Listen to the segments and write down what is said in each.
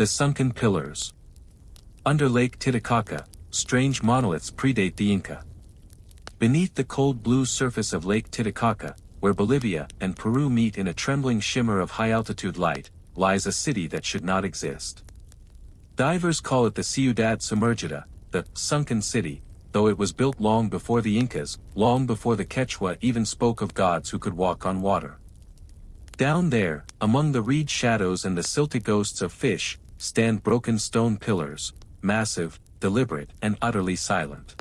The sunken pillars. Under Lake Titicaca, strange monoliths predate the Inca. Beneath the cold blue surface of Lake Titicaca, where Bolivia and Peru meet in a trembling shimmer of high-altitude light, lies a city that should not exist. Divers call it the Ciudad Sumergida, the sunken city, though it was built long before the Incas, long before the Quechua even spoke of gods who could walk on water. Down there, among the reed shadows and the silty ghosts of fish, stand broken stone pillars, massive, deliberate, and utterly silent.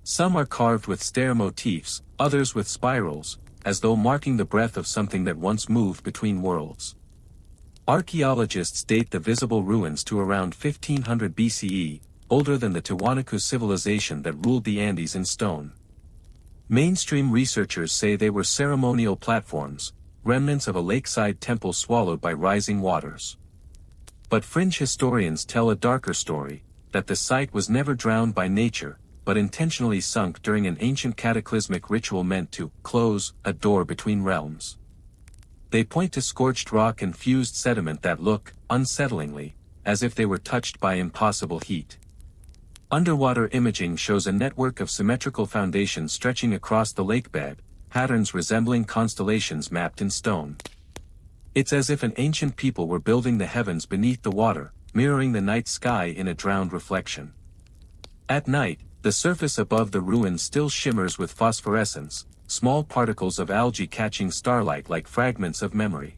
Some are carved with stair motifs, others with spirals, as though marking the breath of something that once moved between worlds. Archaeologists date the visible ruins to around 1500 BCE, older than the Tiwanaku civilization that ruled the Andes in stone. Mainstream researchers say they were ceremonial platforms, remnants of a lakeside temple swallowed by rising waters. But fringe historians tell a darker story, that the site was never drowned by nature, but intentionally sunk during an ancient cataclysmic ritual meant to close a door between realms. They point to scorched rock and fused sediment that look, unsettlingly, as if they were touched by impossible heat. Underwater imaging shows a network of symmetrical foundations stretching across the lakebed, patterns resembling constellations mapped in stone. It's as if an ancient people were building the heavens beneath the water, mirroring the night sky in a drowned reflection. At night, the surface above the ruins still shimmers with phosphorescence, small particles of algae catching starlight like fragments of memory.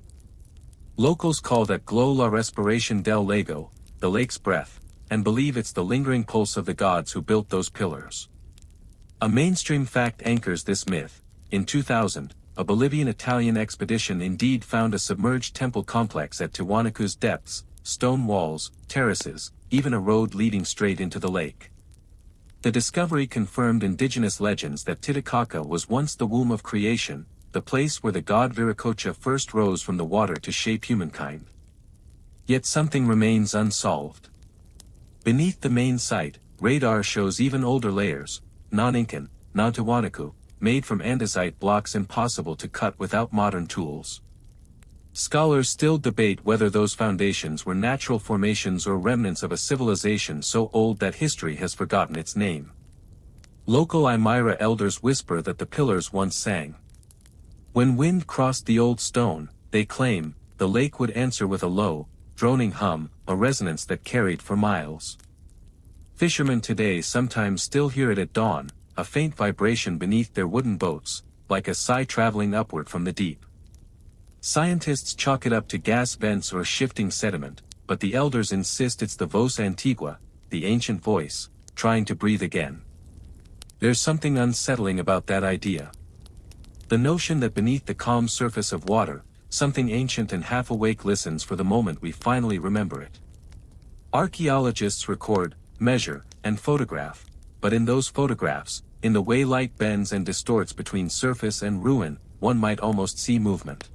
Locals call that glow la respiration del lago, the lake's breath, and believe it's the lingering pulse of the gods who built those pillars. A mainstream fact anchors this myth. In 2000, a Bolivian-Italian expedition indeed found a submerged temple complex at Tiwanaku's depths, stone walls, terraces, even a road leading straight into the lake. The discovery confirmed indigenous legends that Titicaca was once the womb of creation, the place where the god Viracocha first rose from the water to shape humankind. Yet something remains unsolved. Beneath the main site, radar shows even older layers, non-Incan, non-Tiwanaku, made from andesite blocks impossible to cut without modern tools. Scholars still debate whether those foundations were natural formations or remnants of a civilization so old that history has forgotten its name. Local Aymara elders whisper that the pillars once sang. When wind crossed the old stone, they claim, the lake would answer with a low, droning hum, a resonance that carried for miles. Fishermen today sometimes still hear it at dawn, a faint vibration beneath their wooden boats, like a sigh traveling upward from the deep. Scientists chalk it up to gas vents or shifting sediment, but the elders insist it's the voz antigua, the ancient voice, trying to breathe again. There's something unsettling about that idea. The notion that beneath the calm surface of water, something ancient and half-awake listens for the moment we finally remember it. Archaeologists record, measure, and photograph, but in those photographs, in the way light bends and distorts between surface and ruin, one might almost see movement.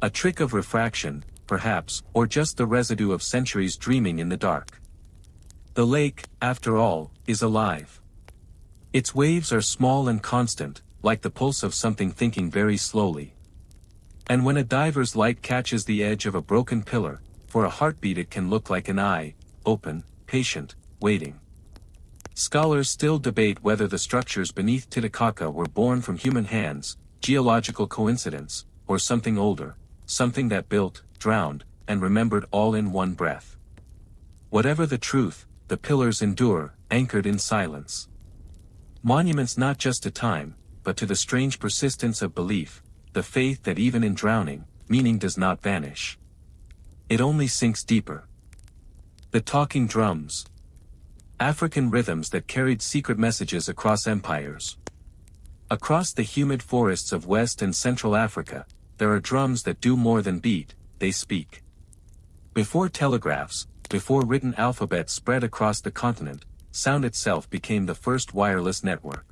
A trick of refraction, perhaps, or just the residue of centuries dreaming in the dark. The lake, after all, is alive. Its waves are small and constant, like the pulse of something thinking very slowly. And when a diver's light catches the edge of a broken pillar, for a heartbeat it can look like an eye, open, patient, waiting. Scholars still debate whether the structures beneath Titicaca were born from human hands, geological coincidence, or something older, something that built, drowned, and remembered all in one breath. Whatever the truth, the pillars endure, anchored in silence. Monuments not just to time, but to the strange persistence of belief, the faith that even in drowning, meaning does not vanish. It only sinks deeper. The talking drums. African rhythms that carried secret messages across empires. Across the humid forests of West and Central Africa, there are drums that do more than beat, they speak. Before telegraphs, before written alphabets spread across the continent, sound itself became the first wireless network.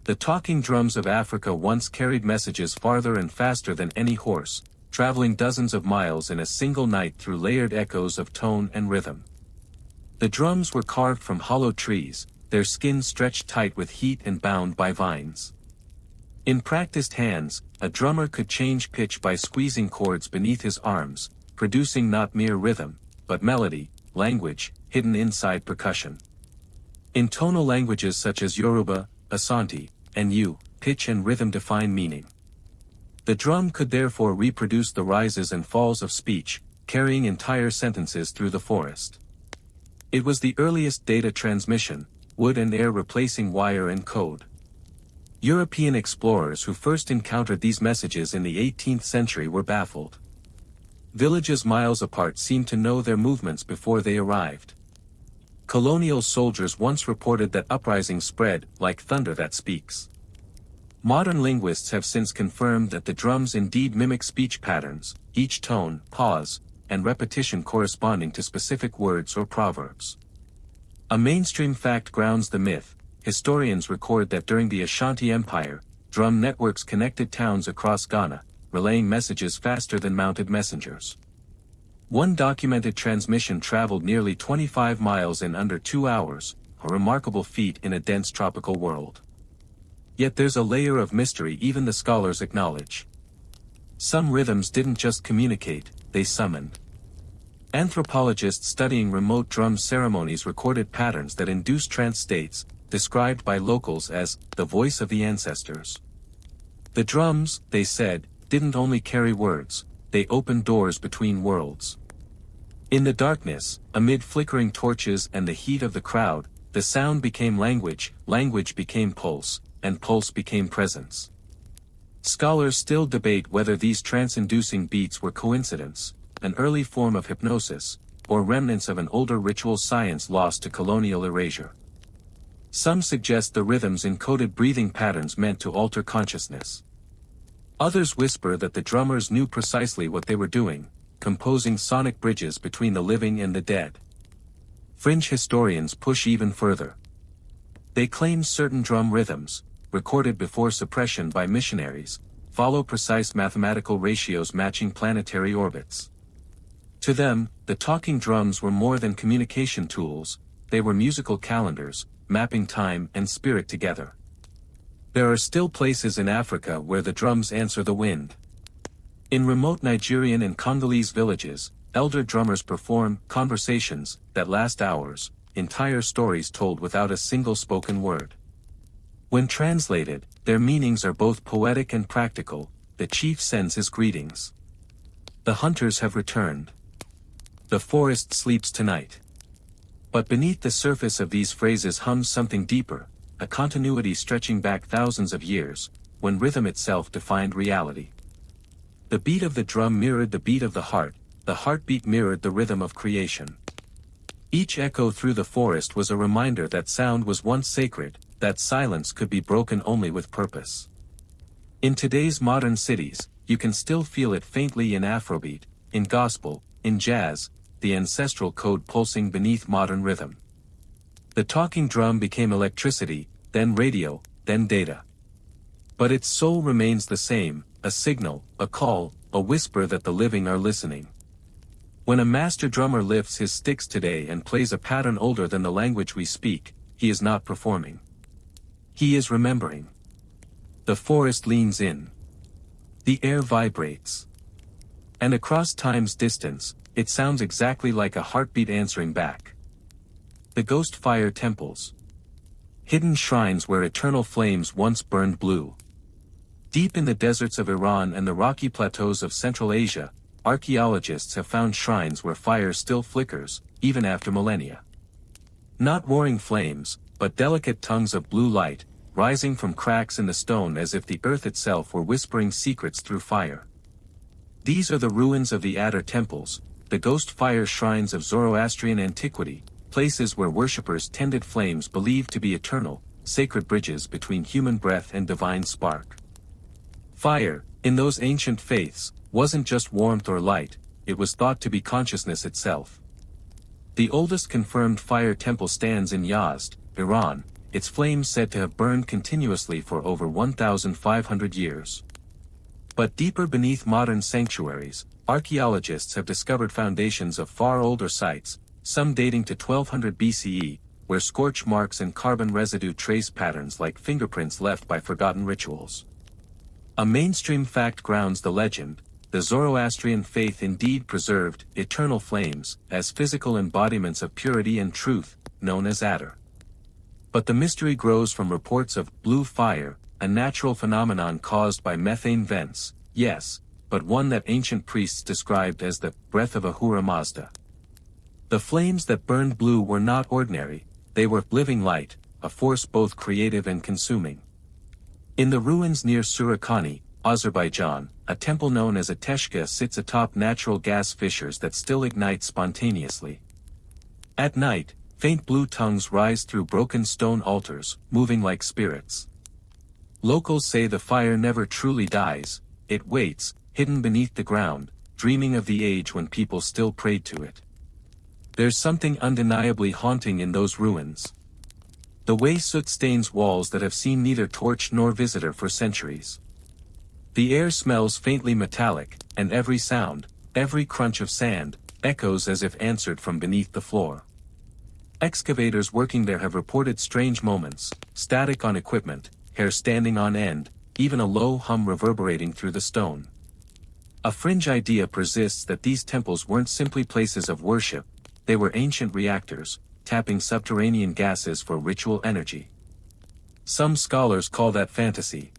The talking drums of Africa once carried messages farther and faster than any horse, traveling dozens of miles in a single night through layered echoes of tone and rhythm. The drums were carved from hollow trees, their skins stretched tight with heat and bound by vines. In practiced hands, a drummer could change pitch by squeezing chords beneath his arms, producing not mere rhythm, but melody, language, hidden inside percussion. In tonal languages such as Yoruba, Asante, and Yu, pitch and rhythm define meaning. The drum could therefore reproduce the rises and falls of speech, carrying entire sentences through the forest. It was the earliest data transmission, wood and air replacing wire and code. European explorers who first encountered these messages in the 18th century were baffled. Villages miles apart seemed to know their movements before they arrived. Colonial soldiers once reported that uprisings spread like thunder that speaks. Modern linguists have since confirmed that the drums indeed mimic speech patterns, each tone, pause, and repetition corresponding to specific words or proverbs. A mainstream fact grounds the myth. Historians record that during the Ashanti Empire, drum networks connected towns across Ghana, relaying messages faster than mounted messengers. One documented transmission traveled nearly 25 miles in under 2 hours, a remarkable feat in a dense tropical world. Yet there's a layer of mystery even the scholars acknowledge. Some rhythms didn't just communicate, they summoned. Anthropologists studying remote drum ceremonies recorded patterns that induced trance states, described by locals as the voice of the ancestors. The drums, they said, didn't only carry words, they opened doors between worlds. In the darkness, amid flickering torches and the heat of the crowd, the sound became language, language became pulse, and pulse became presence. Scholars still debate whether these trance-inducing beats were coincidence, an early form of hypnosis, or remnants of an older ritual science lost to colonial erasure. Some suggest the rhythms encoded breathing patterns meant to alter consciousness. Others whisper that the drummers knew precisely what they were doing, composing sonic bridges between the living and the dead. Fringe historians push even further. They claim certain drum rhythms, recorded before suppression by missionaries, follow precise mathematical ratios matching planetary orbits. To them, the talking drums were more than communication tools, they were musical calendars, mapping time and spirit together. There are still places in Africa where the drums answer the wind. In remote Nigerian and Congolese villages, elder drummers perform conversations that last hours, entire stories told without a single spoken word. When translated, their meanings are both poetic and practical. The chief sends his greetings. The hunters have returned. The forest sleeps tonight. But beneath the surface of these phrases hums something deeper, a continuity stretching back thousands of years, when rhythm itself defined reality. The beat of the drum mirrored the beat of the heartbeat mirrored the rhythm of creation. Each echo through the forest was a reminder that sound was once sacred, that silence could be broken only with purpose. In today's modern cities, you can still feel it faintly in Afrobeat, in gospel, in jazz, the ancestral code pulsing beneath modern rhythm. The talking drum became electricity, then radio, then data. But its soul remains the same, a signal, a call, a whisper that the living are listening. When a master drummer lifts his sticks today and plays a pattern older than the language we speak, he is not performing. He is remembering. The forest leans in. The air vibrates. And across time's distance, it sounds exactly like a heartbeat answering back. The ghost fire temples. Hidden shrines where eternal flames once burned blue. Deep in the deserts of Iran and the rocky plateaus of Central Asia, archaeologists have found shrines where fire still flickers, even after millennia. Not roaring flames, but delicate tongues of blue light, rising from cracks in the stone as if the earth itself were whispering secrets through fire. These are the ruins of the Adar temples, the ghost fire shrines of Zoroastrian antiquity, places where worshippers tended flames believed to be eternal, sacred bridges between human breath and divine spark. Fire, in those ancient faiths, wasn't just warmth or light, it was thought to be consciousness itself. The oldest confirmed fire temple stands in Yazd, Iran, its flames said to have burned continuously for over 1,500 years. But deeper beneath modern sanctuaries, archaeologists have discovered foundations of far older sites, some dating to 1200 BCE, where scorch marks and carbon residue trace patterns like fingerprints left by forgotten rituals. A mainstream fact grounds the legend. the Zoroastrian faith indeed preserved eternal flames as physical embodiments of purity and truth, known as adder. But the mystery grows from reports of blue fire, a natural phenomenon caused by methane vents, yes, but one that ancient priests described as the breath of Ahura Mazda. The flames that burned blue were not ordinary, they were living light, a force both creative and consuming. In the ruins near Surakhani, Azerbaijan, a temple known as a Teshka sits atop natural gas fissures that still ignite spontaneously. At night, faint blue tongues rise through broken stone altars, moving like spirits. Locals say the fire never truly dies, it waits, hidden beneath the ground, dreaming of the age when people still prayed to it. There's something undeniably haunting in those ruins. The way soot stains walls that have seen neither torch nor visitor for centuries. The air smells faintly metallic, and every sound, every crunch of sand, echoes as if answered from beneath the floor. Excavators working there have reported strange moments, static on equipment, hair standing on end, even a low hum reverberating through the stone. A fringe idea persists that these temples weren't simply places of worship, they were ancient reactors, tapping subterranean gases for ritual energy. Some scholars call that fantasy.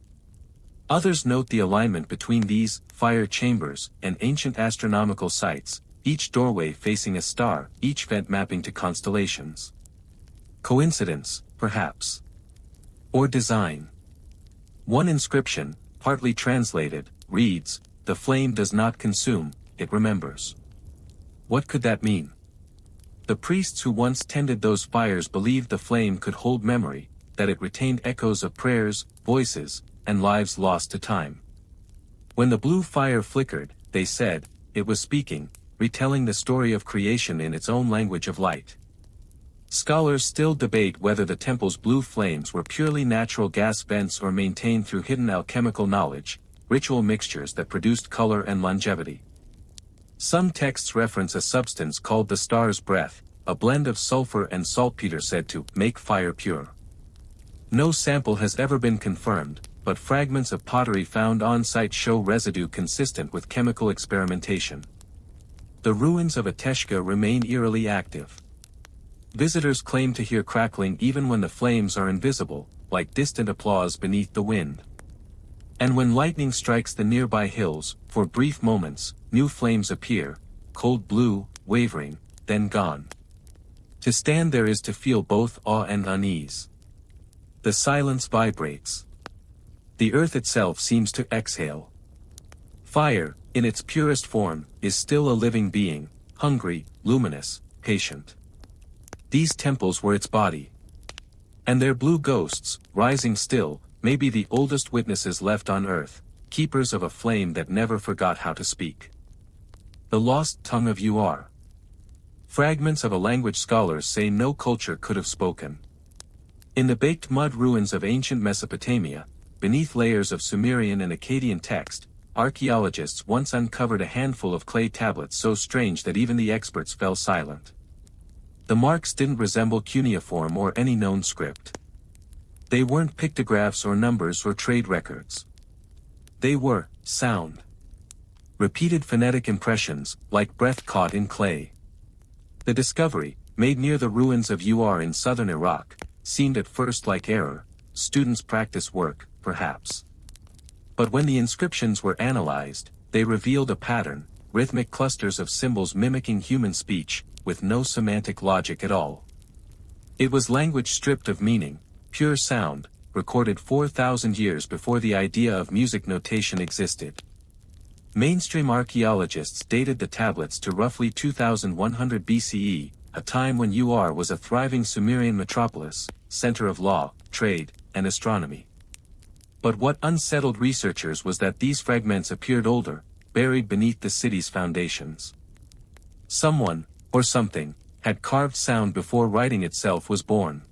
Others note the alignment between these fire chambers and ancient astronomical sites, each doorway facing a star, each vent mapping to constellations. Coincidence, perhaps. Or design. One inscription, partly translated, reads, "The flame does not consume, it remembers." What could that mean? The priests who once tended those fires believed the flame could hold memory, that it retained echoes of prayers, voices, and lives lost to time. When the blue fire flickered, they said, it was speaking, retelling the story of creation in its own language of light. Scholars still debate whether the temple's blue flames were purely natural gas vents or maintained through hidden alchemical knowledge, ritual mixtures that produced color and longevity. Some texts reference a substance called the star's breath, a blend of sulfur and saltpeter said to make fire pure. No sample has ever been confirmed, but fragments of pottery found on-site show residue consistent with chemical experimentation. The ruins of Eteshka remain eerily active. Visitors claim to hear crackling even when the flames are invisible, like distant applause beneath the wind. And when lightning strikes the nearby hills, for brief moments, new flames appear, cold blue, wavering, then gone. To stand there is to feel both awe and unease. The silence vibrates. The earth itself seems to exhale. Fire, in its purest form, is still a living being, hungry, luminous, patient. These temples were its body. And their blue ghosts, rising still, may be the oldest witnesses left on earth, keepers of a flame that never forgot how to speak. The lost tongue of Ur. Fragments of a language scholars say no culture could have spoken. In the baked mud ruins of ancient Mesopotamia, beneath layers of Sumerian and Akkadian text, archaeologists once uncovered a handful of clay tablets so strange that even the experts fell silent. The marks didn't resemble cuneiform or any known script. They weren't pictographs or numbers or trade records. They were sound. Repeated phonetic impressions, like breath caught in clay. The discovery, made near the ruins of Ur in southern Iraq, seemed at first like error, students' practice work, perhaps. But when the inscriptions were analyzed, they revealed a pattern, rhythmic clusters of symbols mimicking human speech, with no semantic logic at all. It was language stripped of meaning, pure sound, recorded 4,000 years before the idea of music notation existed. Mainstream archaeologists dated the tablets to roughly 2100 BCE, a time when Ur was a thriving Sumerian metropolis, center of law, trade, and astronomy. But what unsettled researchers was that these fragments appeared older, buried beneath the city's foundations. Someone, or something, had carved sound before writing itself was born.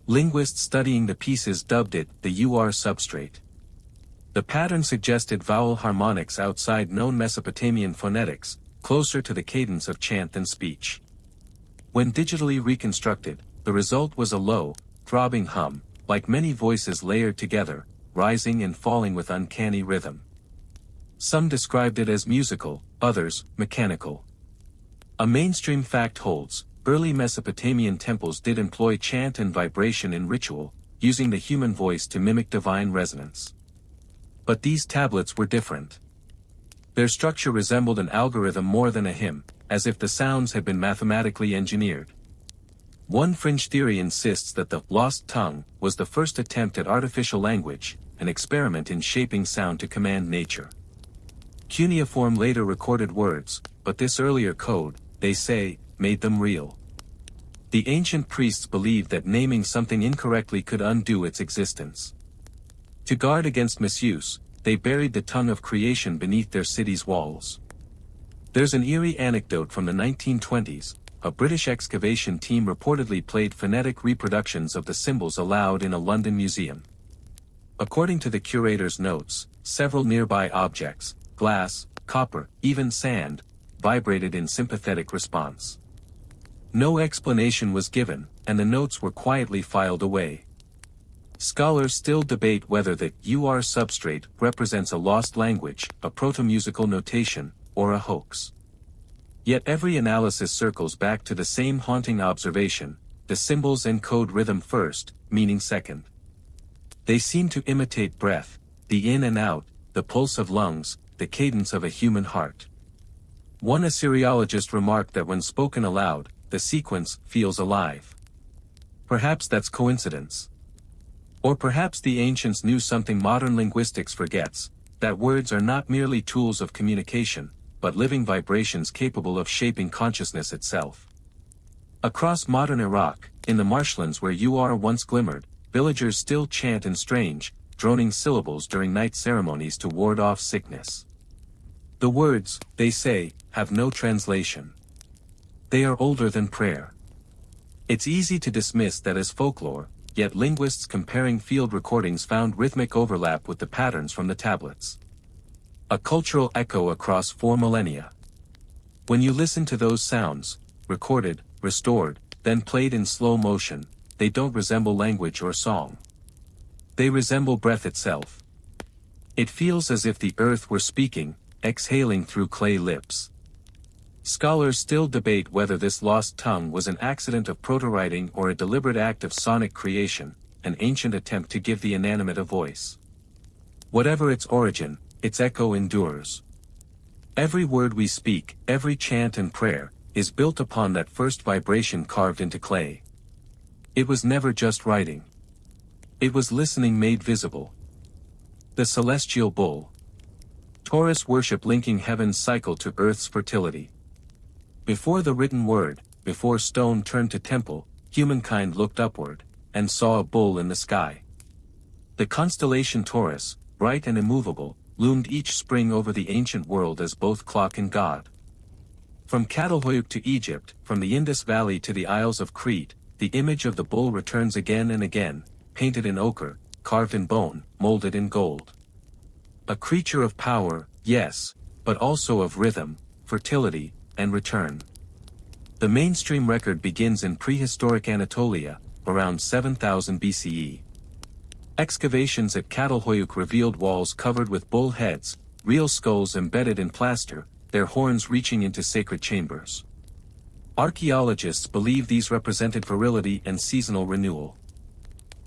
Linguists studying the pieces dubbed it the Ur substrate. The pattern suggested vowel harmonics outside known Mesopotamian phonetics, closer to the cadence of chant than speech. When digitally reconstructed, the result was a low, throbbing hum, like many voices layered together, rising and falling with uncanny rhythm. Some described it as musical, others, mechanical. A mainstream fact holds, early Mesopotamian temples did employ chant and vibration in ritual, using the human voice to mimic divine resonance. But these tablets were different. Their structure resembled an algorithm more than a hymn, as if the sounds had been mathematically engineered. One fringe theory insists that the lost tongue was the first attempt at artificial language, an experiment in shaping sound to command nature. Cuneiform later recorded words, but this earlier code, they say, made them real. The ancient priests believed that naming something incorrectly could undo its existence. To guard against misuse, they buried the tongue of creation beneath their city's walls. There's an eerie anecdote from the 1920s. A British excavation team reportedly played phonetic reproductions of the symbols aloud in a London museum. According to the curator's notes, several nearby objects, glass, copper, even sand, vibrated in sympathetic response. No explanation was given, and the notes were quietly filed away. Scholars still debate whether the UR substrate represents a lost language, a proto-musical notation, or a hoax. Yet every analysis circles back to the same haunting observation: the symbols encode rhythm first, meaning second. They seem to imitate breath, the in and out, the pulse of lungs, the cadence of a human heart. One Assyriologist remarked that when spoken aloud, the sequence feels alive. Perhaps that's coincidence. Or perhaps the ancients knew something modern linguistics forgets, that words are not merely tools of communication, but living vibrations capable of shaping consciousness itself. Across modern Iraq, in the marshlands where UR once glimmered, villagers still chant in strange, droning syllables during night ceremonies to ward off sickness. The words, they say, have no translation. They are older than prayer. It's easy to dismiss that as folklore, yet linguists comparing field recordings found rhythmic overlap with the patterns from the tablets. A cultural echo across 4 millennia. When you listen to those sounds, recorded, restored, then played in slow motion, they don't resemble language or song. They resemble breath itself. It feels as if the earth were speaking, exhaling through clay lips. Scholars still debate whether this lost tongue was an accident of proto-writing or a deliberate act of sonic creation, an ancient attempt to give the inanimate a voice. Whatever its origin, its echo endures. Every word we speak, every chant and prayer, is built upon that first vibration carved into clay. It was never just writing. It was listening made visible. The celestial bull. Taurus worship linking heaven's cycle to earth's fertility. Before the written word, before stone turned to temple, humankind looked upward, and saw a bull in the sky. The constellation Taurus, bright and immovable, loomed each spring over the ancient world as both clock and god. From Catalhoyuk to Egypt, from the Indus Valley to the Isles of Crete, the image of the bull returns again and again, painted in ochre, carved in bone, molded in gold. A creature of power, yes, but also of rhythm, fertility, and return. The mainstream record begins in prehistoric Anatolia, around 7000 BCE. Excavations at Catalhoyuk revealed walls covered with bull heads, real skulls embedded in plaster, their horns reaching into sacred chambers. Archaeologists believe these represented virility and seasonal renewal.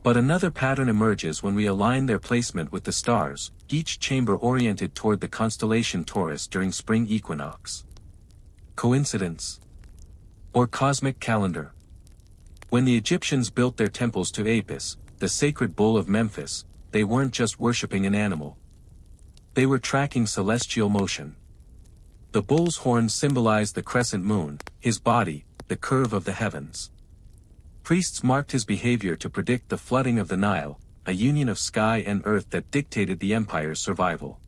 But another pattern emerges when we align their placement with the stars, each chamber oriented toward the constellation Taurus during spring equinox. Coincidence? Or cosmic calendar? When the Egyptians built their temples to Apis, the sacred bull of Memphis, they weren't just worshipping an animal. They were tracking celestial motion. The bull's horns symbolized the crescent moon, his body, the curve of the heavens. Priests marked his behavior to predict the flooding of the Nile, a union of sky and earth that dictated the empire's survival.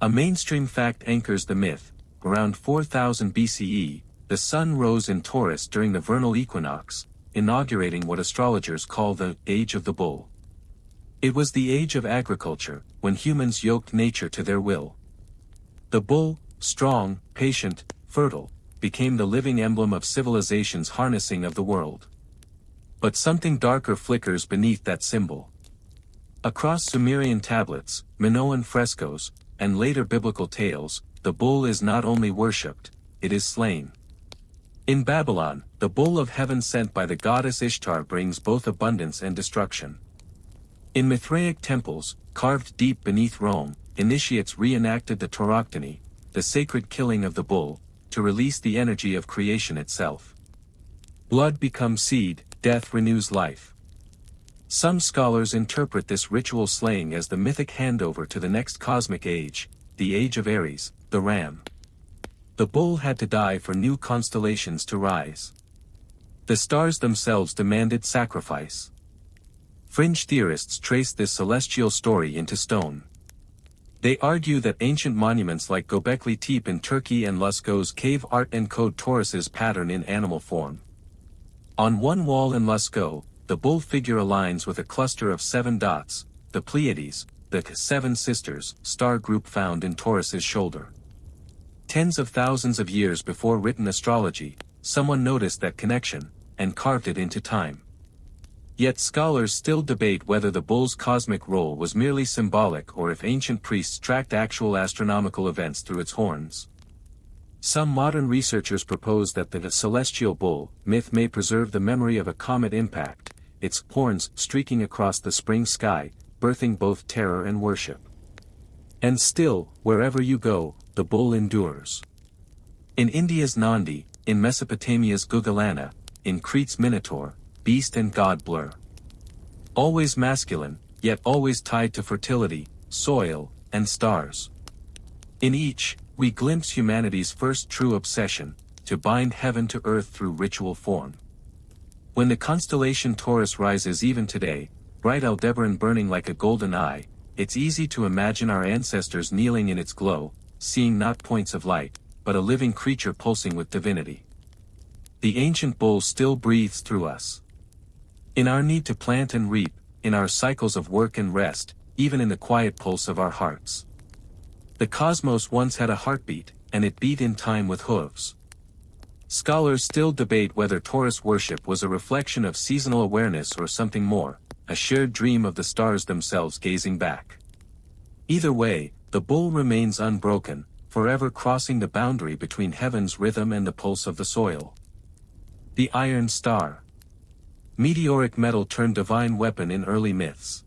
A mainstream fact anchors the myth. Around 4000 BCE, the sun rose in Taurus during the vernal equinox, inaugurating what astrologers call the Age of the Bull. It was the age of agriculture, when humans yoked nature to their will. The bull, strong, patient, fertile, became the living emblem of civilization's harnessing of the world. But something darker flickers beneath that symbol. Across Sumerian tablets, Minoan frescoes, and later biblical tales, the bull is not only worshipped, it is slain. In Babylon, the bull of heaven sent by the goddess Ishtar brings both abundance and destruction. In Mithraic temples, carved deep beneath Rome, initiates reenacted the tauroctony, the sacred killing of the bull, to release the energy of creation itself. Blood becomes seed, death renews life. Some scholars interpret this ritual slaying as the mythic handover to the next cosmic age, the age of Aries, the ram. The bull had to die for new constellations to rise. The stars themselves demanded sacrifice. Fringe theorists trace this celestial story into stone. They argue that ancient monuments like Göbekli Tepe in Turkey and Lascaux's cave art encode Taurus's pattern in animal form. On one wall in Lascaux, the bull figure aligns with a cluster of 7 dots, the Pleiades, the Seven Sisters star group found in Taurus's shoulder. Tens of thousands of years before written astrology, someone noticed that connection, and carved it into time. Yet scholars still debate whether the bull's cosmic role was merely symbolic or if ancient priests tracked actual astronomical events through its horns. Some modern researchers propose that the celestial bull myth may preserve the memory of a comet impact, its horns streaking across the spring sky, birthing both terror and worship. And still, wherever you go, the bull endures. In India's Nandi, in Mesopotamia's Gugalana, in Crete's Minotaur, beast and god blur. Always masculine, yet always tied to fertility, soil, and stars. In each, we glimpse humanity's first true obsession, to bind heaven to earth through ritual form. When the constellation Taurus rises even today, bright Aldebaran burning like a golden eye, it's easy to imagine our ancestors kneeling in its glow, seeing not points of light, but a living creature pulsing with divinity. The ancient bull still breathes through us. In our need to plant and reap, in our cycles of work and rest, even in the quiet pulse of our hearts. The cosmos once had a heartbeat, and it beat in time with hooves. Scholars still debate whether Taurus worship was a reflection of seasonal awareness or something more, a shared dream of the stars themselves gazing back. Either way, the bull remains unbroken, forever crossing the boundary between heaven's rhythm and the pulse of the soil. The iron star. Meteoric metal turned divine weapon in early myths.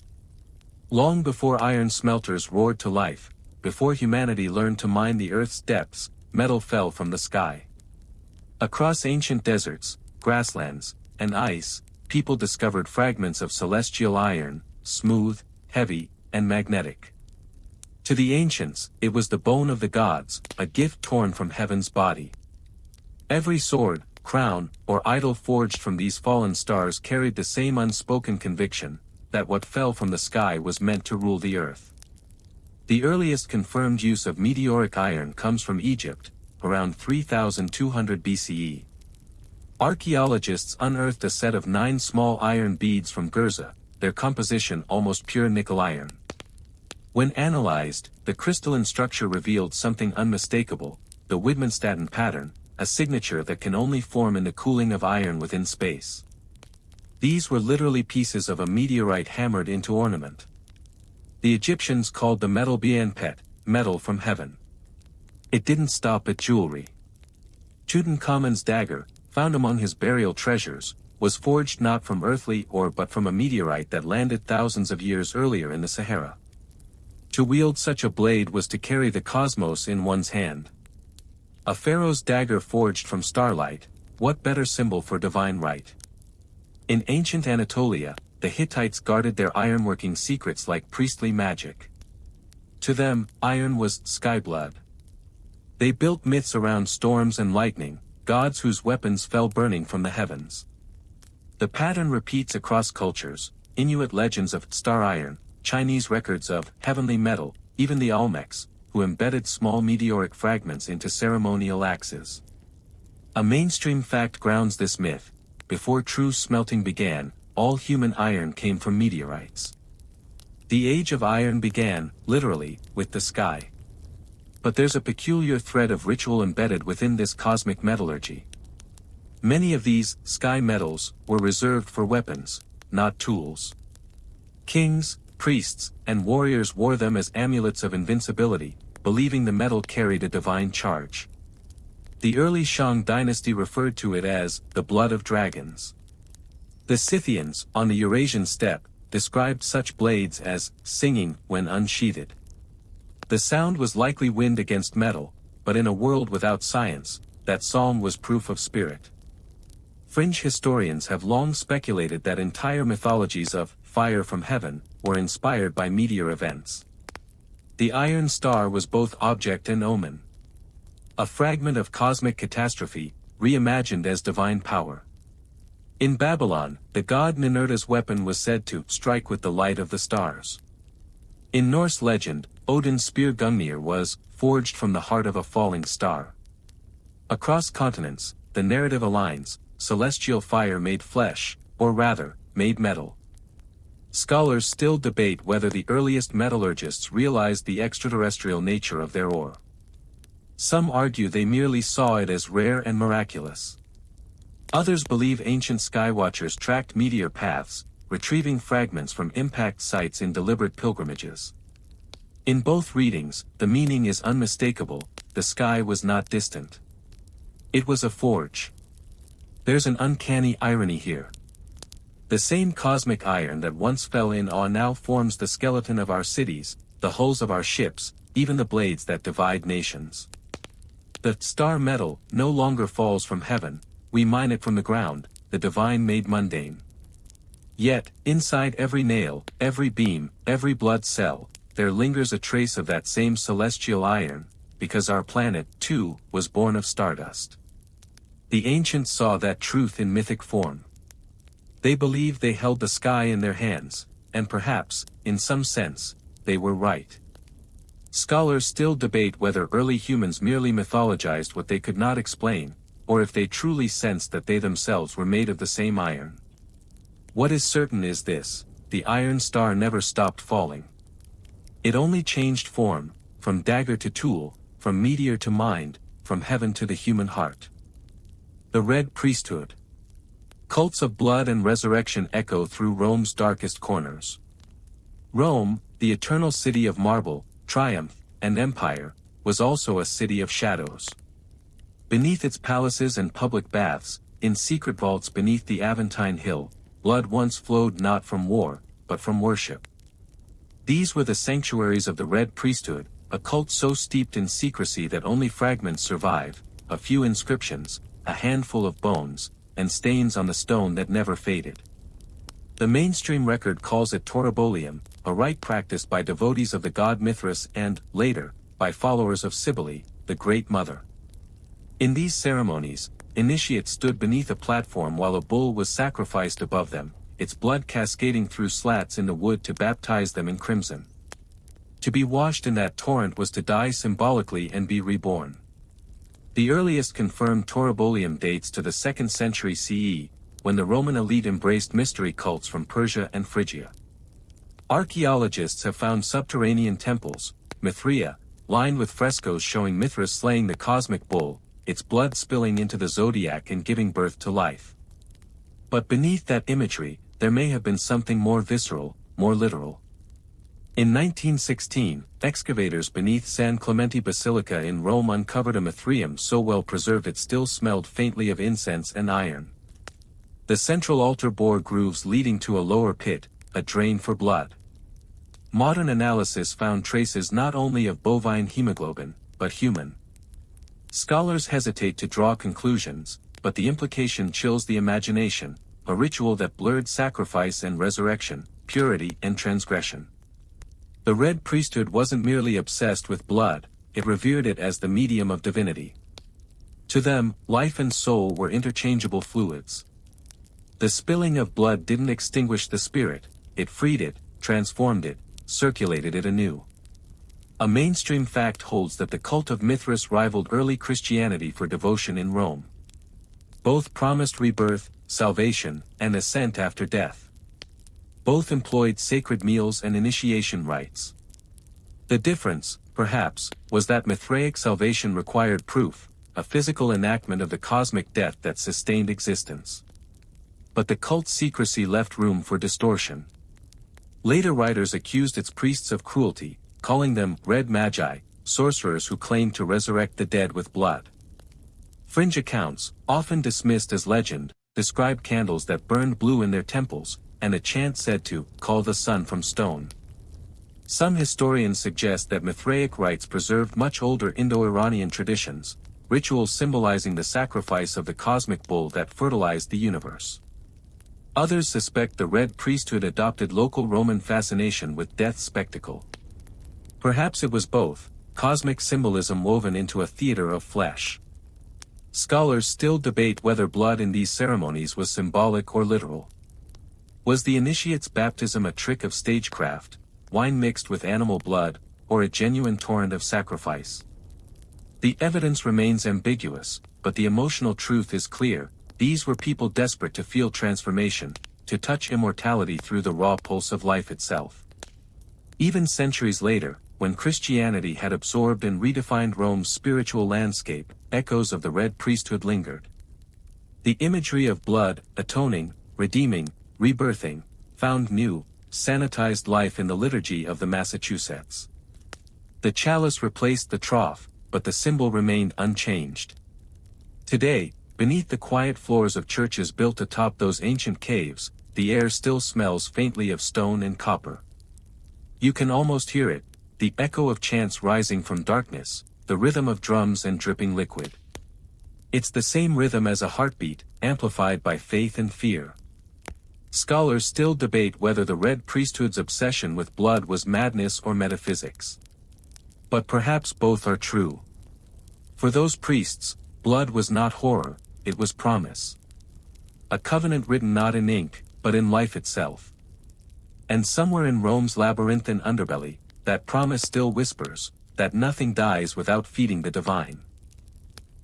Long before iron smelters roared to life, before humanity learned to mine the earth's depths, metal fell from the sky. Across ancient deserts, grasslands, and ice, people discovered fragments of celestial iron, smooth, heavy, and magnetic. To the ancients, it was the bone of the gods, a gift torn from heaven's body. Every sword, crown, or idol forged from these fallen stars carried the same unspoken conviction, that what fell from the sky was meant to rule the earth. The earliest confirmed use of meteoric iron comes from Egypt, around 3200 BCE. Archaeologists unearthed a set of 9 small iron beads from Gerza, their composition almost pure nickel iron. When analyzed, the crystalline structure revealed something unmistakable, the Widmanstatten pattern, a signature that can only form in the cooling of iron within space. These were literally pieces of a meteorite hammered into ornament. The Egyptians called the metal bienpet, metal from heaven. It didn't stop at jewelry. Tutankhamun's dagger, found among his burial treasures, was forged not from earthly ore but from a meteorite that landed thousands of years earlier in the Sahara. To wield such a blade was to carry the cosmos in one's hand. A pharaoh's dagger forged from starlight, what better symbol for divine right? In ancient Anatolia, the Hittites guarded their ironworking secrets like priestly magic. To them, iron was sky blood. They built myths around storms and lightning, gods whose weapons fell burning from the heavens. The pattern repeats across cultures, Inuit legends of star iron, Chinese records of heavenly metal, even the Olmecs, who embedded small meteoric fragments into ceremonial axes. A mainstream fact grounds this myth: before true smelting began, all human iron came from meteorites. The age of iron began, literally, with the sky. But there's a peculiar thread of ritual embedded within this cosmic metallurgy. Many of these sky metals were reserved for weapons, not tools. Kings, Priests and warriors wore them as amulets of invincibility, believing the metal carried a divine charge. The early Shang dynasty referred to it as the blood of dragons. The Scythians, on the Eurasian steppe, described such blades as singing when unsheathed. The sound was likely wind against metal, but in a world without science, that song was proof of spirit. Fringe historians have long speculated that entire mythologies of fire from heaven were inspired by meteor events. The iron star was both object and omen. A fragment of cosmic catastrophe, reimagined as divine power. In Babylon, the god Ninurta's weapon was said to strike with the light of the stars. In Norse legend, Odin's spear Gungnir was forged from the heart of a falling star. Across continents, the narrative aligns: celestial fire made flesh, or rather, made metal. Scholars still debate whether the earliest metallurgists realized the extraterrestrial nature of their ore. Some argue they merely saw it as rare and miraculous. Others believe ancient skywatchers tracked meteor paths, retrieving fragments from impact sites in deliberate pilgrimages. In both readings, the meaning is unmistakable: the sky was not distant. It was a forge. There's an uncanny irony here. The same cosmic iron that once fell in awe now forms the skeleton of our cities, the hulls of our ships, even the blades that divide nations. The star metal no longer falls from heaven, we mine it from the ground, the divine made mundane. Yet, inside every nail, every beam, every blood cell, there lingers a trace of that same celestial iron, because our planet, too, was born of stardust. The ancients saw that truth in mythic form. They believed they held the sky in their hands, and perhaps, in some sense, they were right. Scholars still debate whether early humans merely mythologized what they could not explain, or if they truly sensed that they themselves were made of the same iron. What is certain is this: the iron star never stopped falling. It only changed form, from dagger to tool, from meteor to mind, from heaven to the human heart. The Red Priesthood. Cults of blood and resurrection echo through Rome's darkest corners. Rome, the eternal city of marble, triumph, and empire, was also a city of shadows. Beneath its palaces and public baths, in secret vaults beneath the Aventine Hill, blood once flowed not from war, but from worship. These were the sanctuaries of the Red Priesthood, a cult so steeped in secrecy that only fragments survive, a few inscriptions, a handful of bones, and stains on the stone that never faded. The mainstream record calls it Taurobolium, a rite practiced by devotees of the god Mithras and, later, by followers of Cybele, the Great Mother. In these ceremonies, initiates stood beneath a platform while a bull was sacrificed above them, its blood cascading through slats in the wood to baptize them in crimson. To be washed in that torrent was to die symbolically and be reborn. The earliest confirmed Taurobolium dates to the 2nd century CE, when the Roman elite embraced mystery cults from Persia and Phrygia. Archaeologists have found subterranean temples, Mithraea, lined with frescoes showing Mithras slaying the cosmic bull, its blood spilling into the zodiac and giving birth to life. But beneath that imagery, there may have been something more visceral, more literal. In 1916, excavators beneath San Clemente Basilica in Rome uncovered a Mithraeum so well preserved it still smelled faintly of incense and iron. The central altar bore grooves leading to a lower pit, a drain for blood. Modern analysis found traces not only of bovine hemoglobin, but human. Scholars hesitate to draw conclusions, but the implication chills the imagination, a ritual that blurred sacrifice and resurrection, purity and transgression. The Red Priesthood wasn't merely obsessed with blood, it revered it as the medium of divinity. To them, life and soul were interchangeable fluids. The spilling of blood didn't extinguish the spirit, it freed it, transformed it, circulated it anew. A mainstream fact holds that the cult of Mithras rivaled early Christianity for devotion in Rome. Both promised rebirth, salvation, and ascent after death. Both employed sacred meals and initiation rites. The difference, perhaps, was that Mithraic salvation required proof, a physical enactment of the cosmic death that sustained existence. But the cult's secrecy left room for distortion. Later writers accused its priests of cruelty, calling them red magi, sorcerers who claimed to resurrect the dead with blood. Fringe accounts, often dismissed as legend, describe candles that burned blue in their temples, and a chant said to call the sun from stone. Some historians suggest that Mithraic rites preserved much older Indo-Iranian traditions, rituals symbolizing the sacrifice of the cosmic bull that fertilized the universe. Others suspect the Red Priesthood adopted local Roman fascination with death's spectacle. Perhaps it was both, cosmic symbolism woven into a theater of flesh. Scholars still debate whether blood in these ceremonies was symbolic or literal. Was the initiate's baptism a trick of stagecraft, wine mixed with animal blood, or a genuine torrent of sacrifice? The evidence remains ambiguous, but the emotional truth is clear: these were people desperate to feel transformation, to touch immortality through the raw pulse of life itself. Even centuries later, when Christianity had absorbed and redefined Rome's spiritual landscape, echoes of the Red Priesthood lingered. The imagery of blood, atoning, redeeming, rebirthing, found new, sanitized life in the liturgy of the Massachusetts. The chalice replaced the trough, but the symbol remained unchanged. Today, beneath the quiet floors of churches built atop those ancient caves, the air still smells faintly of stone and copper. You can almost hear it, the echo of chants rising from darkness, the rhythm of drums and dripping liquid. It's the same rhythm as a heartbeat, amplified by faith and fear. Scholars still debate whether the Red Priesthood's obsession with blood was madness or metaphysics. But perhaps both are true. For those priests, blood was not horror, it was promise. A covenant written not in ink, but in life itself. And somewhere in Rome's labyrinthine underbelly, that promise still whispers, that nothing dies without feeding the divine.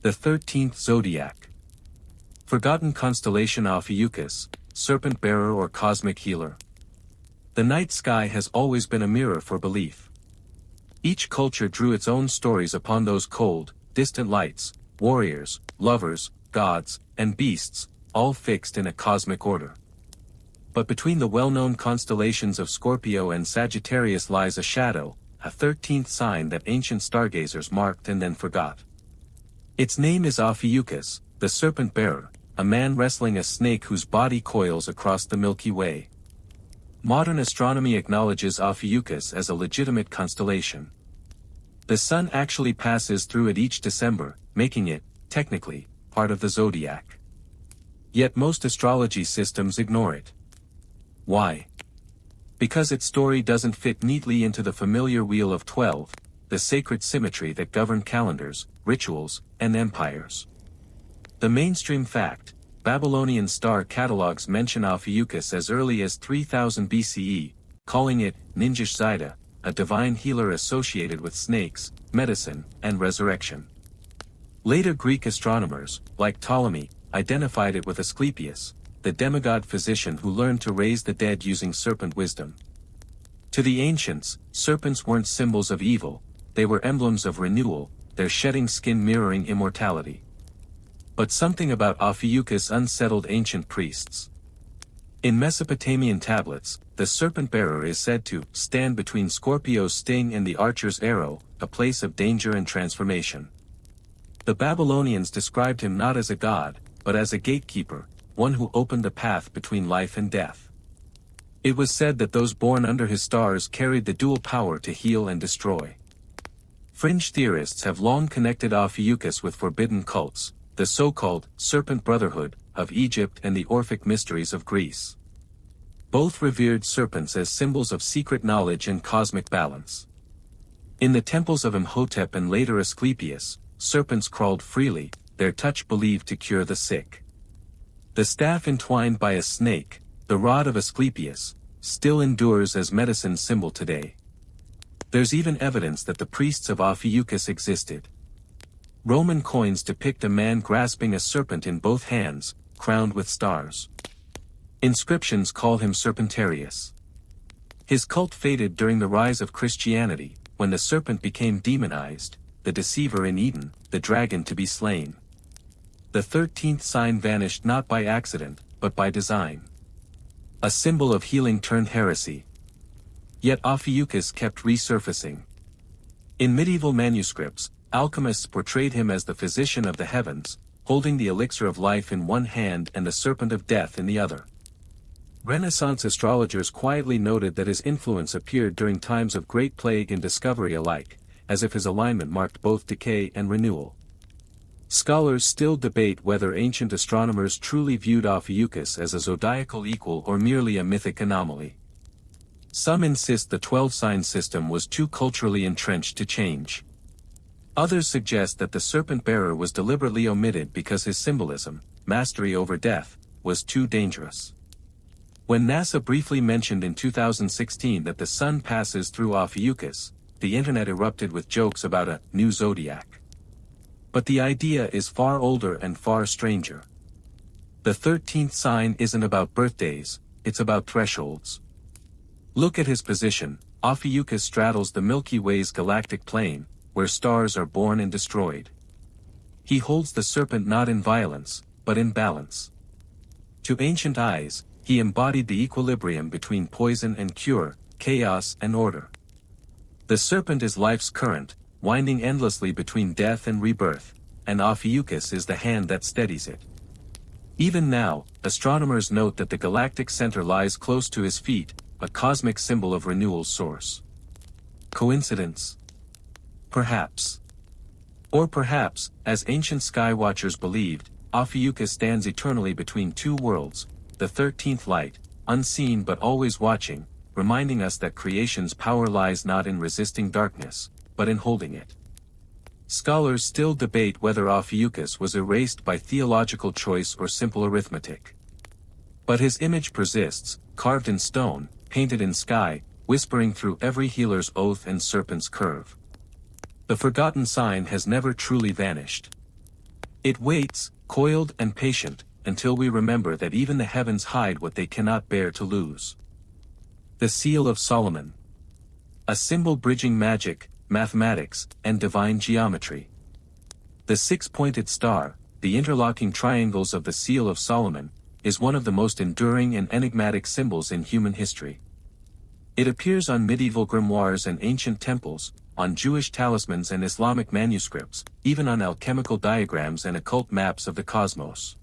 The 13th Zodiac. Forgotten constellation Ophiuchus, serpent bearer or cosmic healer. The night sky has always been a mirror for belief. Each culture drew its own stories upon those cold, distant lights: warriors, lovers, gods, and beasts, all fixed in a cosmic order. But between the well-known constellations of Scorpio and Sagittarius lies a shadow, a 13th sign that ancient stargazers marked and then forgot. Its name is Ophiuchus, the serpent bearer, a man wrestling a snake whose body coils across the Milky Way. Modern astronomy acknowledges Ophiuchus as a legitimate constellation. The sun actually passes through it each December, making it, technically, part of the zodiac. Yet most astrology systems ignore it. Why? Because its story doesn't fit neatly into the familiar Wheel of 12, the sacred symmetry that governed calendars, rituals, and empires. The mainstream fact: Babylonian star catalogs mention Ophiuchus as early as 3000 BCE, calling it Ninjish Zida, a divine healer associated with snakes, medicine, and resurrection. Later Greek astronomers, like Ptolemy, identified it with Asclepius, the demigod physician who learned to raise the dead using serpent wisdom. To the ancients, serpents weren't symbols of evil, they were emblems of renewal, their shedding skin mirroring immortality. But something about Ophiuchus unsettled ancient priests. In Mesopotamian tablets, the serpent-bearer is said to stand between Scorpio's sting and the archer's arrow, a place of danger and transformation. The Babylonians described him not as a god, but as a gatekeeper, one who opened the path between life and death. It was said that those born under his stars carried the dual power to heal and destroy. Fringe theorists have long connected Ophiuchus with forbidden cults, the so-called Serpent Brotherhood of Egypt and the Orphic mysteries of Greece. Both revered serpents as symbols of secret knowledge and cosmic balance. In the temples of Imhotep and later Asclepius, serpents crawled freely, their touch believed to cure the sick. The staff entwined by a snake, the rod of Asclepius, still endures as medicine symbol today. There's even evidence that the priests of Ophiuchus existed. Roman coins depict a man grasping a serpent in both hands, crowned with stars. Inscriptions call him Serpentarius. His cult faded during the rise of Christianity, when the serpent became demonized, the deceiver in Eden, the dragon to be slain. The 13th sign vanished not by accident, but by design. A symbol of healing turned heresy. Yet Ophiuchus kept resurfacing. In medieval manuscripts, alchemists portrayed him as the physician of the heavens, holding the elixir of life in one hand and the serpent of death in the other. Renaissance astrologers quietly noted that his influence appeared during times of great plague and discovery alike, as if his alignment marked both decay and renewal. Scholars still debate whether ancient astronomers truly viewed Ophiuchus as a zodiacal equal or merely a mythic anomaly. Some insist the 12-sign system was too culturally entrenched to change. Others suggest that the serpent-bearer was deliberately omitted because his symbolism, mastery over death, was too dangerous. When NASA briefly mentioned in 2016 that the sun passes through Ophiuchus, the internet erupted with jokes about a new zodiac. But the idea is far older and far stranger. The 13th sign isn't about birthdays, it's about thresholds. Look at his position. Ophiuchus straddles the Milky Way's galactic plane, where stars are born and destroyed. He holds the serpent not in violence, but in balance. To ancient eyes, he embodied the equilibrium between poison and cure, chaos and order. The serpent is life's current, winding endlessly between death and rebirth, and Ophiuchus is the hand that steadies it. Even now, astronomers note that the galactic center lies close to his feet, a cosmic symbol of renewal's source. Coincidence? Perhaps. Or perhaps, as ancient skywatchers believed, Ophiuchus stands eternally between two worlds, the 13th light, unseen but always watching, reminding us that creation's power lies not in resisting darkness, but in holding it. Scholars still debate whether Ophiuchus was erased by theological choice or simple arithmetic. But his image persists, carved in stone, painted in sky, whispering through every healer's oath and serpent's curve. The forgotten sign has never truly vanished. It waits, coiled and patient, until we remember that even the heavens hide what they cannot bear to lose. The Seal of Solomon. A symbol bridging magic, mathematics, and divine geometry. The six-pointed star, the interlocking triangles of the Seal of Solomon, is one of the most enduring and enigmatic symbols in human history. It appears on medieval grimoires and ancient temples, on Jewish talismans and Islamic manuscripts, even on alchemical diagrams and occult maps of the cosmos.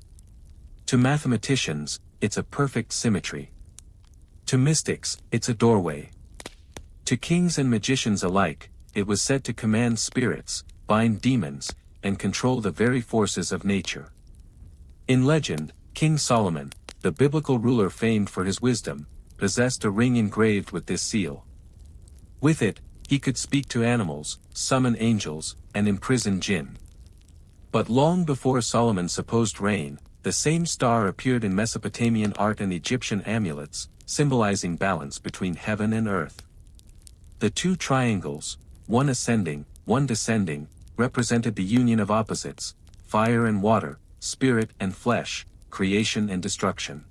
To mathematicians, it's a perfect symmetry. To mystics, it's a doorway. To kings and magicians alike, it was said to command spirits, bind demons, and control the very forces of nature. In legend, King Solomon, the biblical ruler famed for his wisdom, possessed a ring engraved with this seal. With it, he could speak to animals, summon angels, and imprison jinn. But long before Solomon's supposed reign, the same star appeared in Mesopotamian art and Egyptian amulets, symbolizing balance between heaven and earth. The two triangles, one ascending, one descending, represented the union of opposites, fire and water, spirit and flesh, creation and destruction.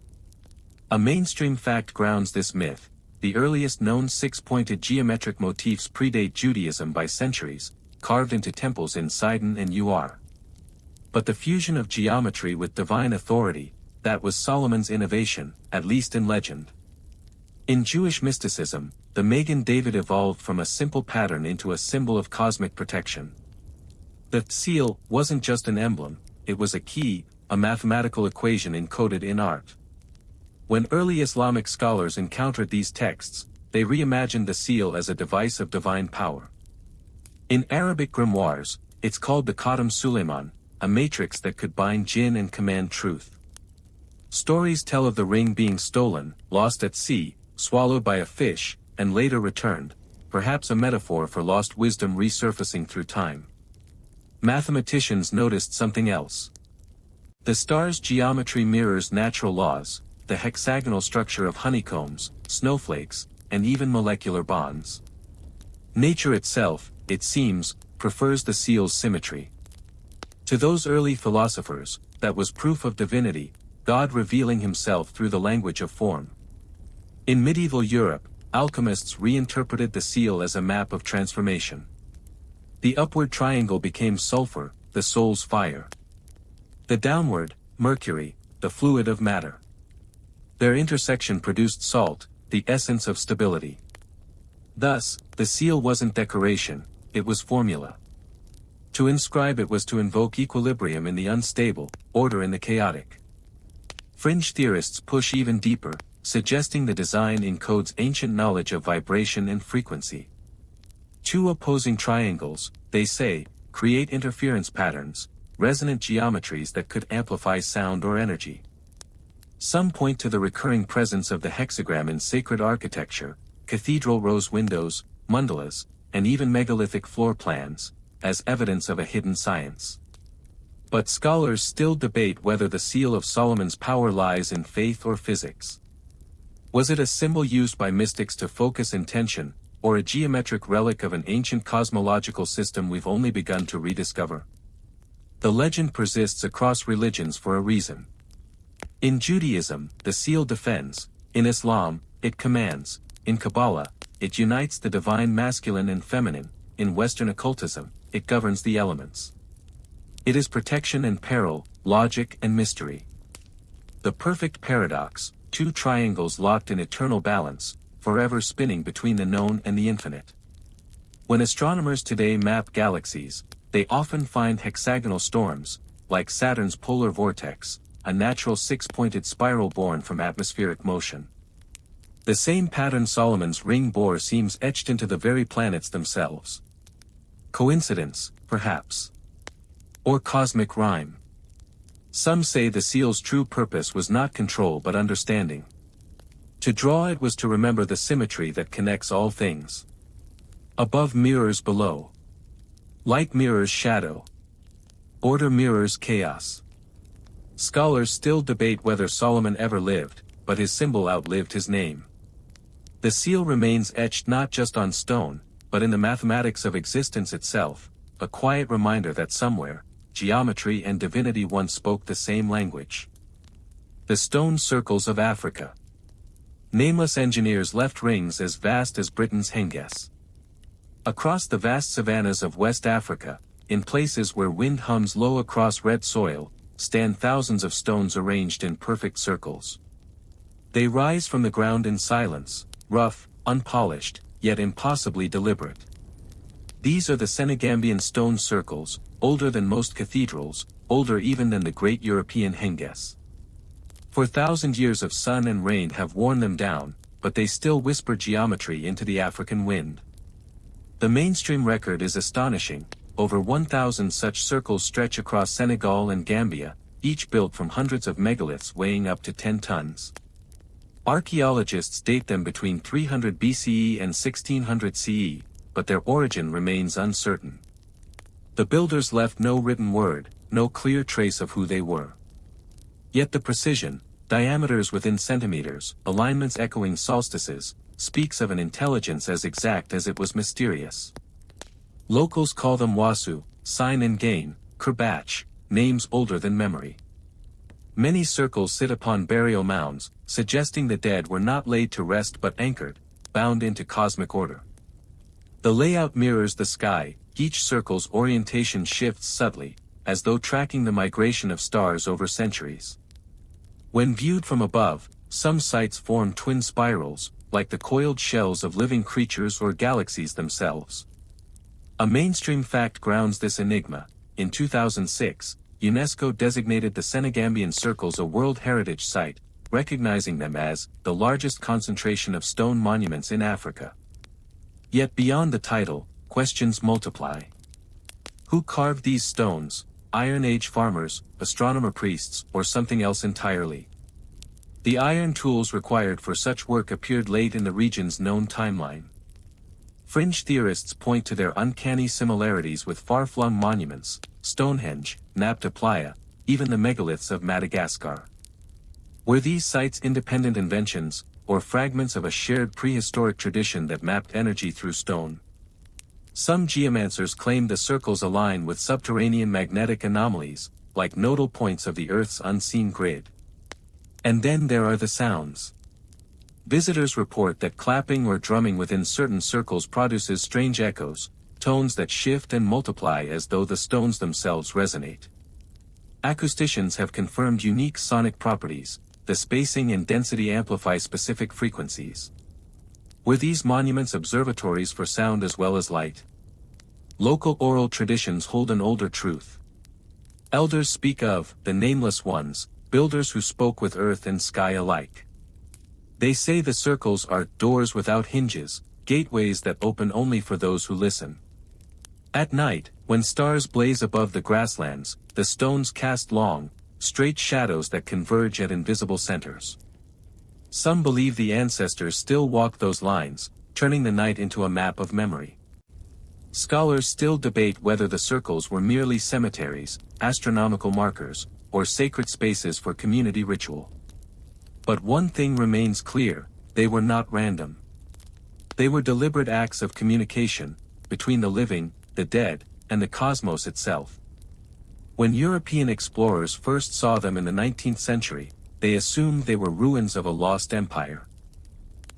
A mainstream fact grounds this myth: the earliest known six-pointed geometric motifs predate Judaism by centuries, carved into temples in Sidon and Ur. But the fusion of geometry with divine authority, that was Solomon's innovation, at least in legend. In Jewish mysticism, the Magen David evolved from a simple pattern into a symbol of cosmic protection. The seal wasn't just an emblem, it was a key, a mathematical equation encoded in art. When early Islamic scholars encountered these texts, they reimagined the seal as a device of divine power. In Arabic grimoires, it's called the Khatam Suleiman, a matrix that could bind jinn and command truth. Stories tell of the ring being stolen, lost at sea, swallowed by a fish, and later returned, perhaps a metaphor for lost wisdom resurfacing through time. Mathematicians noticed something else. The star's geometry mirrors natural laws, the hexagonal structure of honeycombs, snowflakes, and even molecular bonds. Nature itself, it seems, prefers the seal's symmetry. To those early philosophers, that was proof of divinity, God revealing himself through the language of form. In medieval Europe, alchemists reinterpreted the seal as a map of transformation. The upward triangle became sulfur, the soul's fire. The downward, mercury, the fluid of matter. Their intersection produced salt, the essence of stability. Thus, the seal wasn't decoration, it was formula. To inscribe it was to invoke equilibrium in the unstable, order in the chaotic. Fringe theorists push even deeper, suggesting the design encodes ancient knowledge of vibration and frequency. Two opposing triangles, they say, create interference patterns, resonant geometries that could amplify sound or energy. Some point to the recurring presence of the hexagram in sacred architecture, cathedral rose windows, mandalas, and even megalithic floor plans, as evidence of a hidden science. But scholars still debate whether the seal of Solomon's power lies in faith or physics. Was it a symbol used by mystics to focus intention, or a geometric relic of an ancient cosmological system we've only begun to rediscover? The legend persists across religions for a reason. In Judaism, the seal defends; in Islam, it commands; in Kabbalah, it unites the divine masculine and feminine; in Western occultism, it governs the elements. It is protection and peril, logic and mystery. The perfect paradox, two triangles locked in eternal balance, forever spinning between the known and the infinite. When astronomers today map galaxies, they often find hexagonal storms, like Saturn's polar vortex, a natural six-pointed spiral born from atmospheric motion. The same pattern Solomon's ring bore seems etched into the very planets themselves. Coincidence, perhaps? Or cosmic rhyme? Some say the seal's true purpose was not control but understanding. To draw it was to remember the symmetry that connects all things. Above mirrors below. Light mirrors shadow. Order mirrors chaos. Scholars still debate whether Solomon ever lived, but his symbol outlived his name. The seal remains etched not just on stone, but in the mathematics of existence itself, a quiet reminder that somewhere, geometry and divinity once spoke the same language. The stone circles of Africa. Nameless engineers left rings as vast as Britain's Henges. Across the vast savannas of West Africa, in places where wind hums low across red soil, stand thousands of stones arranged in perfect circles. They rise from the ground in silence, rough, unpolished, yet impossibly deliberate. These are the Senegambian stone circles, older than most cathedrals, older even than the great European Henges. 4,000 years of sun and rain have worn them down, but they still whisper geometry into the African wind. The mainstream record is astonishing. Over 1,000 such circles stretch across Senegal and Gambia, each built from hundreds of megaliths weighing up to 10 tons. Archaeologists date them between 300 BCE and 1600 CE, but their origin remains uncertain. The builders left no written word, no clear trace of who they were. Yet the precision, diameters within centimeters, alignments echoing solstices, speaks of an intelligence as exact as it was mysterious. Locals call them wasu, sign and gain, kurbach, names older than memory. Many circles sit upon burial mounds, suggesting the dead were not laid to rest but anchored, bound into cosmic order. The layout mirrors the sky, each circle's orientation shifts subtly, as though tracking the migration of stars over centuries. When viewed from above, some sites form twin spirals, like the coiled shells of living creatures or galaxies themselves. A mainstream fact grounds this enigma. In 2006, UNESCO designated the Senegambian circles a World Heritage Site, recognizing them as the largest concentration of stone monuments in Africa. Yet beyond the title, questions multiply. Who carved these stones? Iron Age farmers, astronomer priests, or something else entirely? The iron tools required for such work appeared late in the region's known timeline. Fringe theorists point to their uncanny similarities with far-flung monuments, Stonehenge, Nabta Playa, even the megaliths of Madagascar. Were these sites independent inventions, or fragments of a shared prehistoric tradition that mapped energy through stone? Some geomancers claim the circles align with subterranean magnetic anomalies, like nodal points of the Earth's unseen grid. And then there are the sounds. Visitors report that clapping or drumming within certain circles produces strange echoes, tones that shift and multiply as though the stones themselves resonate. Acousticians have confirmed unique sonic properties. The spacing and density amplify specific frequencies. Were these monuments observatories for sound as well as light? Local oral traditions hold an older truth. Elders speak of the nameless ones, builders who spoke with earth and sky alike. They say the circles are doors without hinges, gateways that open only for those who listen. At night, when stars blaze above the grasslands, the stones cast long, straight shadows that converge at invisible centers. Some believe the ancestors still walk those lines, turning the night into a map of memory. Scholars still debate whether the circles were merely cemeteries, astronomical markers, or sacred spaces for community ritual. But one thing remains clear: they were not random. They were deliberate acts of communication, between the living, the dead, and the cosmos itself. When European explorers first saw them in the 19th century, they assumed they were ruins of a lost empire.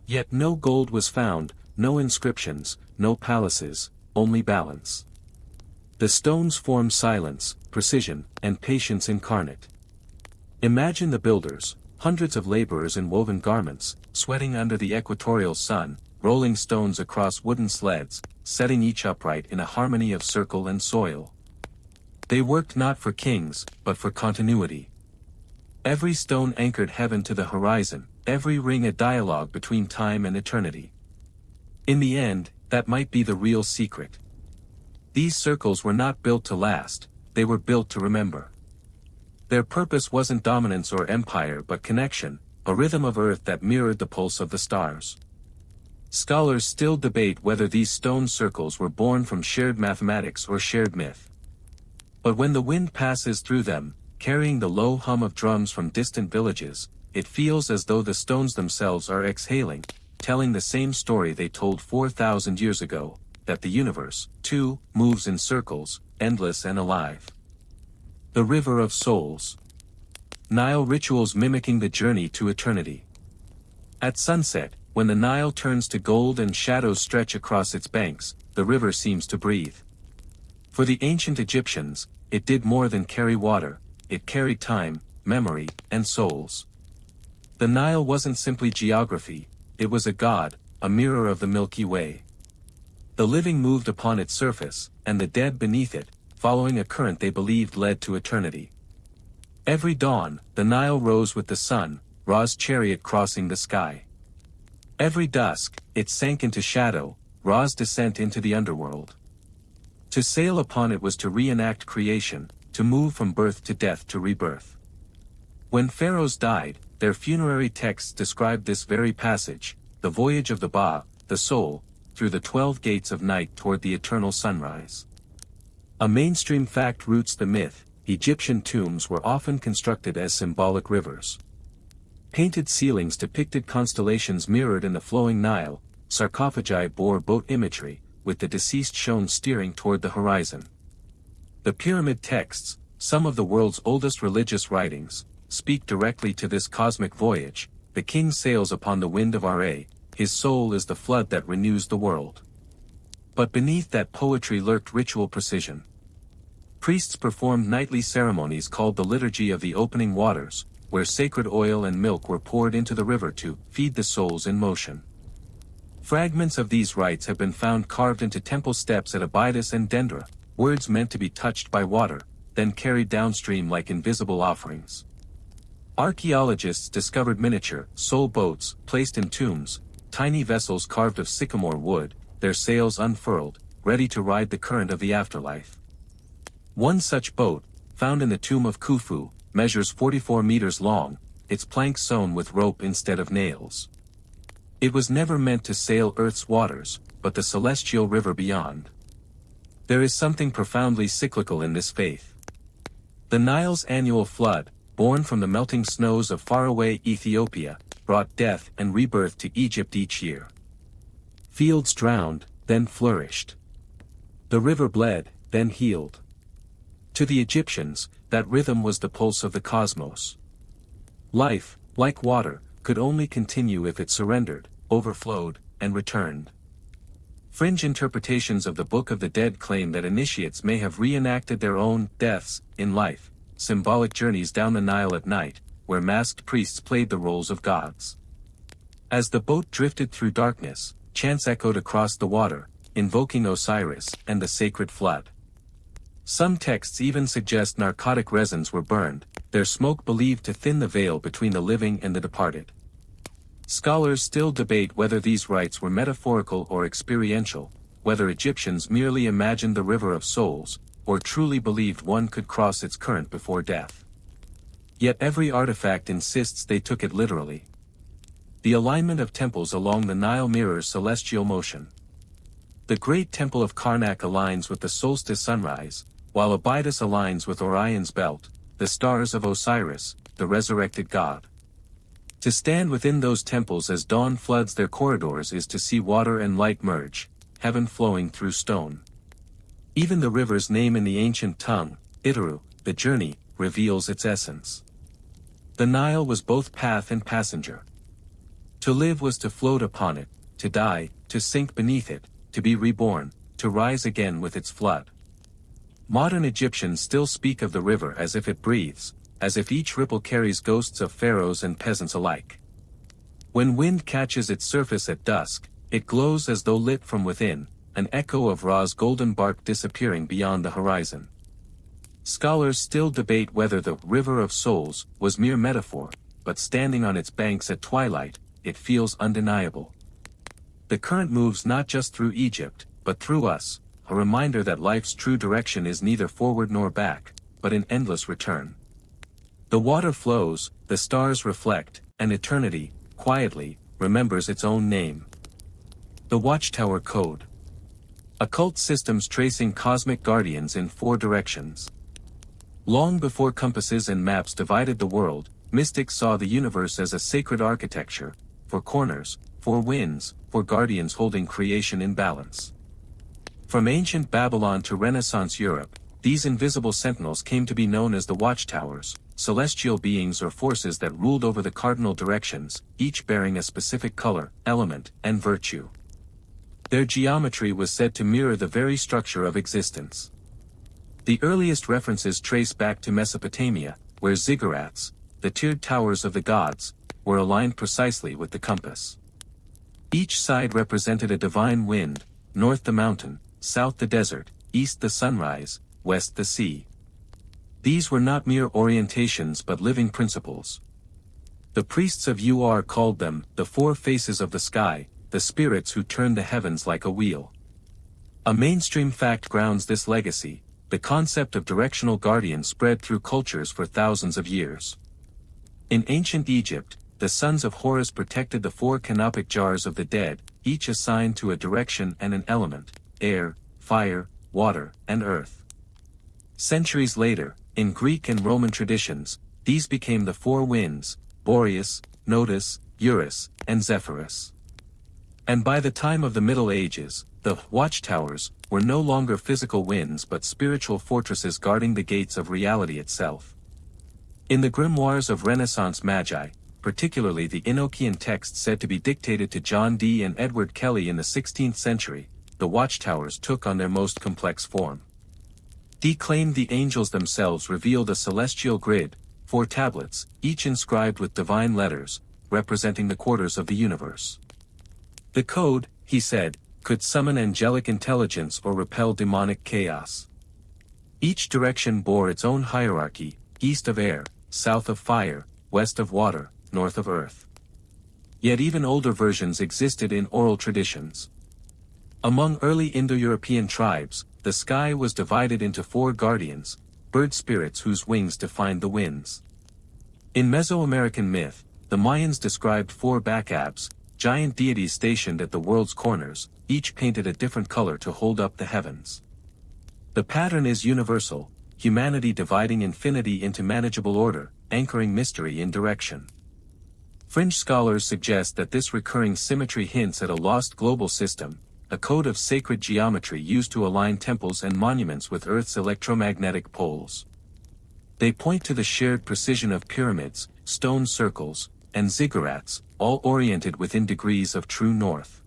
Yet no gold was found, no inscriptions, no palaces, only balance. The stones form silence, precision, and patience incarnate. Imagine the builders, hundreds of laborers in woven garments, sweating under the equatorial sun, rolling stones across wooden sleds, setting each upright in a harmony of circle and soil. They worked not for kings, but for continuity. Every stone anchored heaven to the horizon, every ring a dialogue between time and eternity. In the end, that might be the real secret. These circles were not built to last, they were built to remember. Their purpose wasn't dominance or empire but connection, a rhythm of earth that mirrored the pulse of the stars. Scholars still debate whether these stone circles were born from shared mathematics or shared myth. But when the wind passes through them, carrying the low hum of drums from distant villages, it feels as though the stones themselves are exhaling, telling the same story they told 4,000 years ago, that the universe, too, moves in circles, endless and alive. The River of Souls. Nile rituals mimicking the journey to eternity. At sunset, when the Nile turns to gold and shadows stretch across its banks, the river seems to breathe. For the ancient Egyptians, it did more than carry water, it carried time, memory, and souls. The Nile wasn't simply geography, it was a god, a mirror of the Milky Way. The living moved upon its surface, and the dead beneath it, following a current they believed led to eternity. Every dawn, the Nile rose with the sun, Ra's chariot crossing the sky. Every dusk, it sank into shadow, Ra's descent into the underworld. To sail upon it was to reenact creation, to move from birth to death to rebirth. When pharaohs died, their funerary texts described this very passage, the voyage of the Ba, the soul, through the 12 gates of night toward the eternal sunrise. A mainstream fact roots the myth: Egyptian tombs were often constructed as symbolic rivers. Painted ceilings depicted constellations mirrored in the flowing Nile, sarcophagi bore boat imagery, with the deceased shown steering toward the horizon. The pyramid texts, some of the world's oldest religious writings, speak directly to this cosmic voyage. The king sails upon the wind of Ra, his soul is the flood that renews the world. But beneath that poetry lurked ritual precision. Priests performed nightly ceremonies called the Liturgy of the Opening Waters, where sacred oil and milk were poured into the river to feed the souls in motion. Fragments of these rites have been found carved into temple steps at Abydos and Dendra, words meant to be touched by water, then carried downstream like invisible offerings. Archaeologists discovered miniature, soul boats, placed in tombs, tiny vessels carved of sycamore wood, their sails unfurled, ready to ride the current of the afterlife. One such boat, found in the tomb of Khufu, measures 44 meters long, its planks sewn with rope instead of nails. It was never meant to sail Earth's waters, but the celestial river beyond. There is something profoundly cyclical in this faith. The Nile's annual flood, born from the melting snows of faraway Ethiopia, brought death and rebirth to Egypt each year. Fields drowned, then flourished. The river bled, then healed. To the Egyptians, that rhythm was the pulse of the cosmos. Life, like water, could only continue if it surrendered, overflowed, and returned. Fringe interpretations of the Book of the Dead claim that initiates may have reenacted their own deaths in life, symbolic journeys down the Nile at night, where masked priests played the roles of gods. As the boat drifted through darkness, chants echoed across the water, invoking Osiris and the sacred flood. Some texts even suggest narcotic resins were burned, their smoke believed to thin the veil between the living and the departed. Scholars still debate whether these rites were metaphorical or experiential, whether Egyptians merely imagined the river of souls, or truly believed one could cross its current before death. Yet every artifact insists they took it literally. The alignment of temples along the Nile mirrors celestial motion. The great temple of Karnak aligns with the solstice sunrise, while Abydos aligns with Orion's belt, the stars of Osiris, the resurrected god. To stand within those temples as dawn floods their corridors is to see water and light merge, heaven flowing through stone. Even the river's name in the ancient tongue, Iteru, the journey, reveals its essence. The Nile was both path and passenger. To live was to float upon it, to die, to sink beneath it, to be reborn, to rise again with its flood. Modern Egyptians still speak of the river as if it breathes, as if each ripple carries ghosts of pharaohs and peasants alike. When wind catches its surface at dusk, it glows as though lit from within, an echo of Ra's golden bark disappearing beyond the horizon. Scholars still debate whether the River of Souls was mere metaphor, but standing on its banks at twilight, it feels undeniable. The current moves not just through Egypt, but through us, a reminder that life's true direction is neither forward nor back, but an endless return. The water flows, the stars reflect, and eternity, quietly, remembers its own name. The Watchtower Code. Occult systems tracing cosmic guardians in 4 directions. Long before compasses and maps divided the world, mystics saw the universe as a sacred architecture, 4 corners, 4 winds, 4 guardians holding creation in balance. From ancient Babylon to Renaissance Europe, these invisible sentinels came to be known as the Watchtowers, celestial beings or forces that ruled over the cardinal directions, each bearing a specific color, element, and virtue. Their geometry was said to mirror the very structure of existence. The earliest references trace back to Mesopotamia, where ziggurats, the tiered towers of the gods, were aligned precisely with the compass. Each side represented a divine wind, north the mountain, south the desert, east the sunrise, west the sea. These were not mere orientations but living principles. The priests of Ur called them the 4 faces of the sky, the spirits who turned the heavens like a wheel. A mainstream fact grounds this legacy: the concept of directional guardian spread through cultures for thousands of years. In ancient Egypt, the sons of Horus protected the 4 canopic jars of the dead, each assigned to a direction and an element: air, fire, water, and earth. Centuries later, in Greek and Roman traditions, these became the 4 winds: Boreas, Notus, Eurus, and Zephyrus. And by the time of the Middle Ages, the watchtowers were no longer physical winds but spiritual fortresses guarding the gates of reality itself. In the grimoires of Renaissance magi, particularly the Enochian texts said to be dictated to John Dee and Edward Kelly in the 16th century, the watchtowers took on their most complex form. Dee claimed the angels themselves revealed a celestial grid, 4 tablets, each inscribed with divine letters, representing the quarters of the universe. The code, he said, could summon angelic intelligence or repel demonic chaos. Each direction bore its own hierarchy: east of air, south of fire, west of water, north of earth. Yet even older versions existed in oral traditions. Among early Indo-European tribes, the sky was divided into 4 guardians, bird spirits whose wings defined the winds. In Mesoamerican myth, the Mayans described 4 Bacabs, giant deities stationed at the world's corners, each painted a different color to hold up the heavens. The pattern is universal: humanity dividing infinity into manageable order, anchoring mystery in direction. Fringe scholars suggest that this recurring symmetry hints at a lost global system, a code of sacred geometry used to align temples and monuments with Earth's electromagnetic poles. They point to the shared precision of pyramids, stone circles, and ziggurats, all oriented within degrees of true north.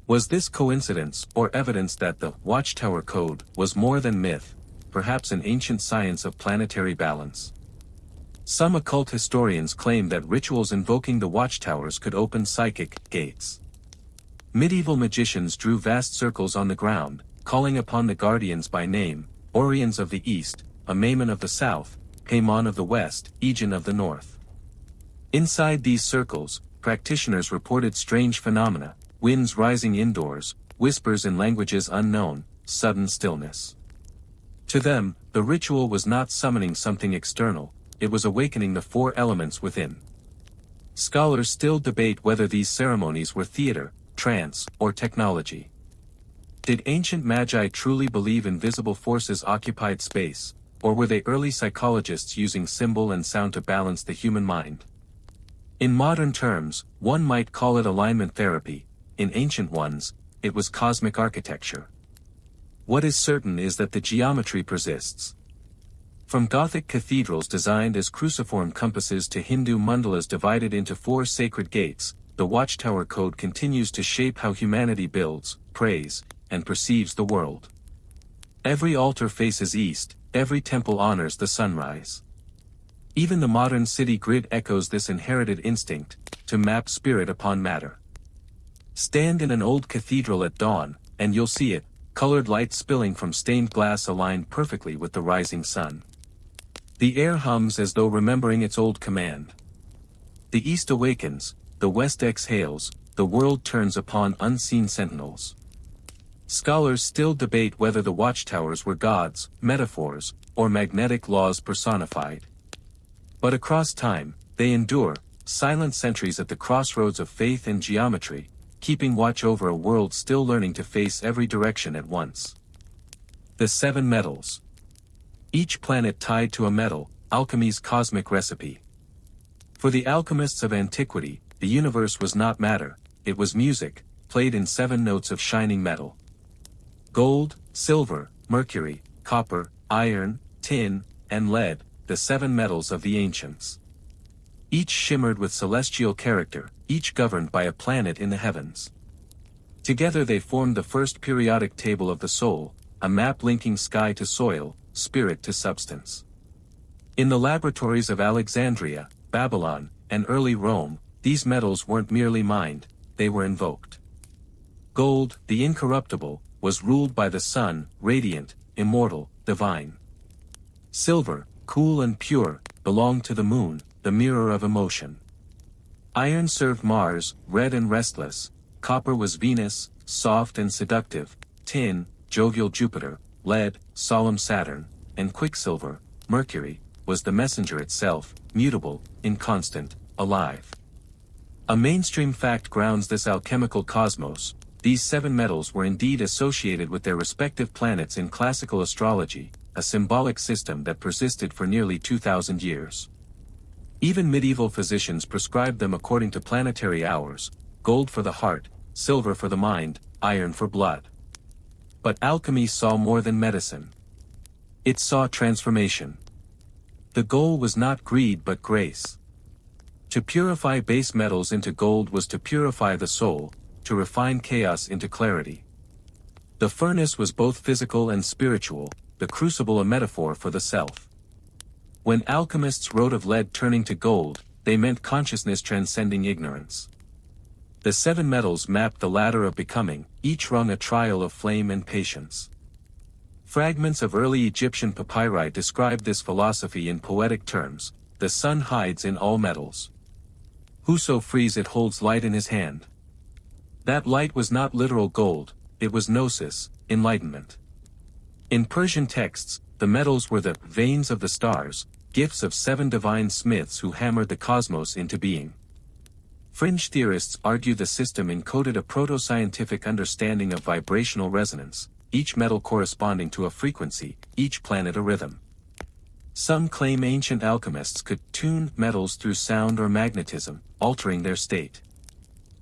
Was this coincidence or evidence that the Watchtower Code was more than myth, perhaps an ancient science of planetary balance? Some occult historians claim that rituals invoking the watchtowers could open psychic gates. Medieval magicians drew vast circles on the ground, calling upon the guardians by name: Orions of the east, Amaymon of the south, Paimon of the west, Aegon of the north. Inside these circles, practitioners reported strange phenomena: winds rising indoors, whispers in languages unknown, sudden stillness. To them, the ritual was not summoning something external, it was awakening the four elements within. Scholars still debate whether these ceremonies were theater, trance, or technology. Did ancient magi truly believe invisible forces occupied space, or were they early psychologists using symbol and sound to balance the human mind? In modern terms, one might call it alignment therapy; in ancient ones, it was cosmic architecture. What is certain is that the geometry persists. From Gothic cathedrals designed as cruciform compasses to Hindu mandalas divided into four sacred gates, the Watchtower Code continues to shape how humanity builds, prays, and perceives the world. Every altar faces east, every temple honors the sunrise. Even the modern city grid echoes this inherited instinct, to map spirit upon matter. Stand in an old cathedral at dawn, and you'll see it, colored light spilling from stained glass aligned perfectly with the rising sun. The air hums as though remembering its old command. The east awakens, the west exhales, the world turns upon unseen sentinels. Scholars still debate whether the watchtowers were gods, metaphors, or magnetic laws personified. But across time, they endure, silent sentries at the crossroads of faith and geometry, keeping watch over a world still learning to face every direction at once. The seven metals. Each planet tied to a metal, alchemy's cosmic recipe. For the alchemists of antiquity, the universe was not matter, it was music, played in 7 notes of shining metal. Gold, silver, mercury, copper, iron, tin, and lead, the 7 metals of the ancients. Each shimmered with celestial character, each governed by a planet in the heavens. Together they formed the first periodic table of the soul, a map linking sky to soil, spirit to substance. In the laboratories of Alexandria, Babylon, and early Rome, these metals weren't merely mined, they were invoked. Gold, the incorruptible, was ruled by the sun, radiant, immortal, divine. Silver, cool and pure, belonged to the moon, the mirror of emotion. Iron served Mars, red and restless; copper was Venus, soft and seductive; tin, jovial Jupiter; lead, solemn Saturn; and quicksilver, Mercury, was the messenger itself, mutable, inconstant, alive. A mainstream fact grounds this alchemical cosmos: these 7 metals were indeed associated with their respective planets in classical astrology, a symbolic system that persisted for nearly 2,000 years. Even medieval physicians prescribed them according to planetary hours: gold for the heart, silver for the mind, iron for blood. But alchemy saw more than medicine. It saw transformation. The goal was not greed but grace. To purify base metals into gold was to purify the soul, to refine chaos into clarity. The furnace was both physical and spiritual, the crucible a metaphor for the self. When alchemists wrote of lead turning to gold, they meant consciousness transcending ignorance. The 7 metals mapped the ladder of becoming, each rung a trial of flame and patience. Fragments of early Egyptian papyri describe this philosophy in poetic terms: the sun hides in all metals. Whoso frees it holds light in his hand. That light was not literal gold, it was gnosis, enlightenment. In Persian texts, the metals were the veins of the stars, gifts of 7 divine smiths who hammered the cosmos into being. Fringe theorists argue the system encoded a proto-scientific understanding of vibrational resonance, each metal corresponding to a frequency, each planet a rhythm. Some claim ancient alchemists could tune metals through sound or magnetism, altering their state.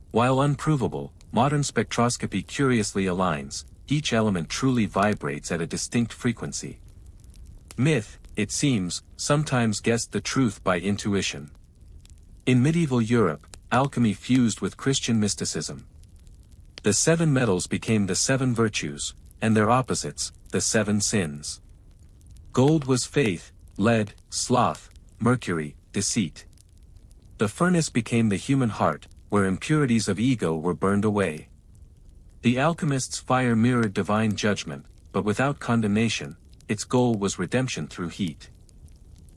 While unprovable, modern spectroscopy curiously aligns: each element truly vibrates at a distinct frequency. Myth, it seems, sometimes guessed the truth by intuition. In medieval Europe, alchemy fused with Christian mysticism. The 7 metals became the 7 virtues, and their opposites, the 7 sins. Gold was faith, lead, sloth; mercury, deceit. The furnace became the human heart, where impurities of ego were burned away. The alchemist's fire mirrored divine judgment, but without condemnation. Its goal was redemption through heat.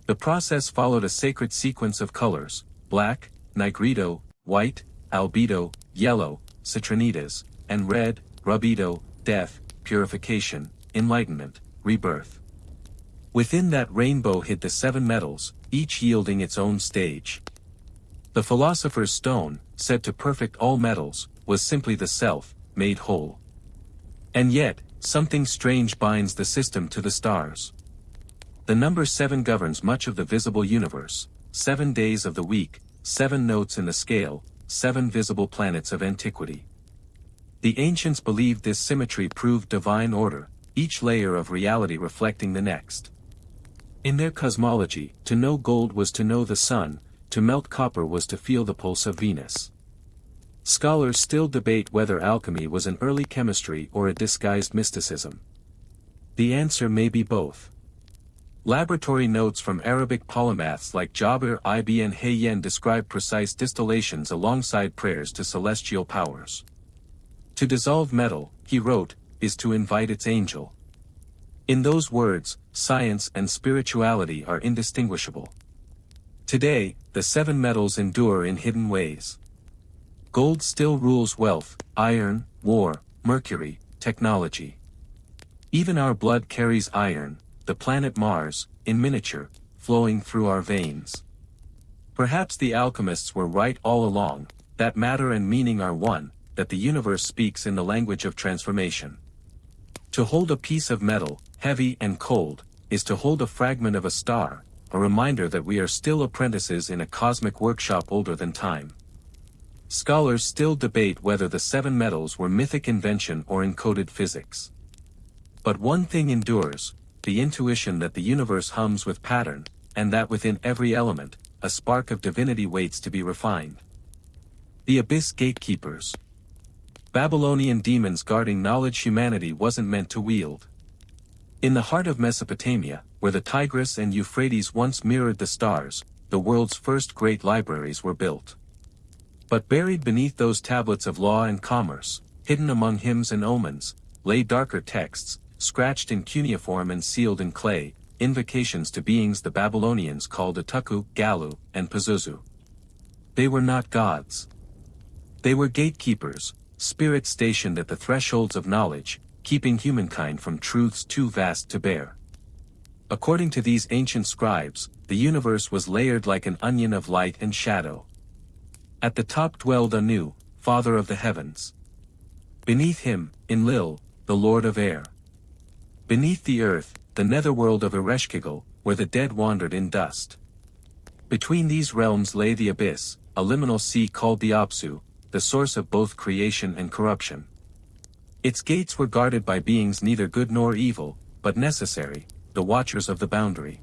The process followed a sacred sequence of colors: black, nigredo, white, albedo, yellow, citrinitas, and red, rubedo, death, purification, enlightenment, rebirth. Within that rainbow hid the 7 metals, each yielding its own stage. The philosopher's stone, said to perfect all metals, was simply the self, made whole. And yet, something strange binds the system to the stars. The number 7 governs much of the visible universe: 7 days of the week, 7 notes in the scale, 7 visible planets of antiquity. The ancients believed this symmetry proved divine order, each layer of reality reflecting the next. In their cosmology, to know gold was to know the sun, to melt copper was to feel the pulse of Venus. Scholars still debate whether alchemy was an early chemistry or a disguised mysticism. The answer may be both. Laboratory notes from Arabic polymaths like Jabir ibn Hayyan describe precise distillations alongside prayers to celestial powers. To dissolve metal, he wrote, is to invite its angel. In those words, science and spirituality are indistinguishable. Today, the 7 metals endure in hidden ways. Gold still rules wealth, iron, war, mercury, technology. Even our blood carries iron, the planet Mars, in miniature, flowing through our veins. Perhaps the alchemists were right all along, that matter and meaning are one, that the universe speaks in the language of transformation. To hold a piece of metal, heavy and cold, is to hold a fragment of a star, a reminder that we are still apprentices in a cosmic workshop older than time. Scholars still debate whether the 7 metals were mythic invention or encoded physics. But one thing endures: the intuition that the universe hums with pattern, and that within every element, a spark of divinity waits to be refined. The Abyss Gatekeepers. Babylonian demons guarding knowledge humanity wasn't meant to wield. In the heart of Mesopotamia, where the Tigris and Euphrates once mirrored the stars, the world's first great libraries were built. But buried beneath those tablets of law and commerce, hidden among hymns and omens, lay darker texts, scratched in cuneiform and sealed in clay, invocations to beings the Babylonians called Atuku, Galu, and Pazuzu. They were not gods. They were gatekeepers, spirits stationed at the thresholds of knowledge, keeping humankind from truths too vast to bear. According to these ancient scribes, the universe was layered like an onion of light and shadow. At the top dwelled Anu, father of the heavens. Beneath him, Enlil, the lord of air. Beneath the earth, the netherworld of Ereshkigal, where the dead wandered in dust. Between these realms lay the abyss, a liminal sea called the Apsu, the source of both creation and corruption. Its gates were guarded by beings neither good nor evil, but necessary, the watchers of the boundary.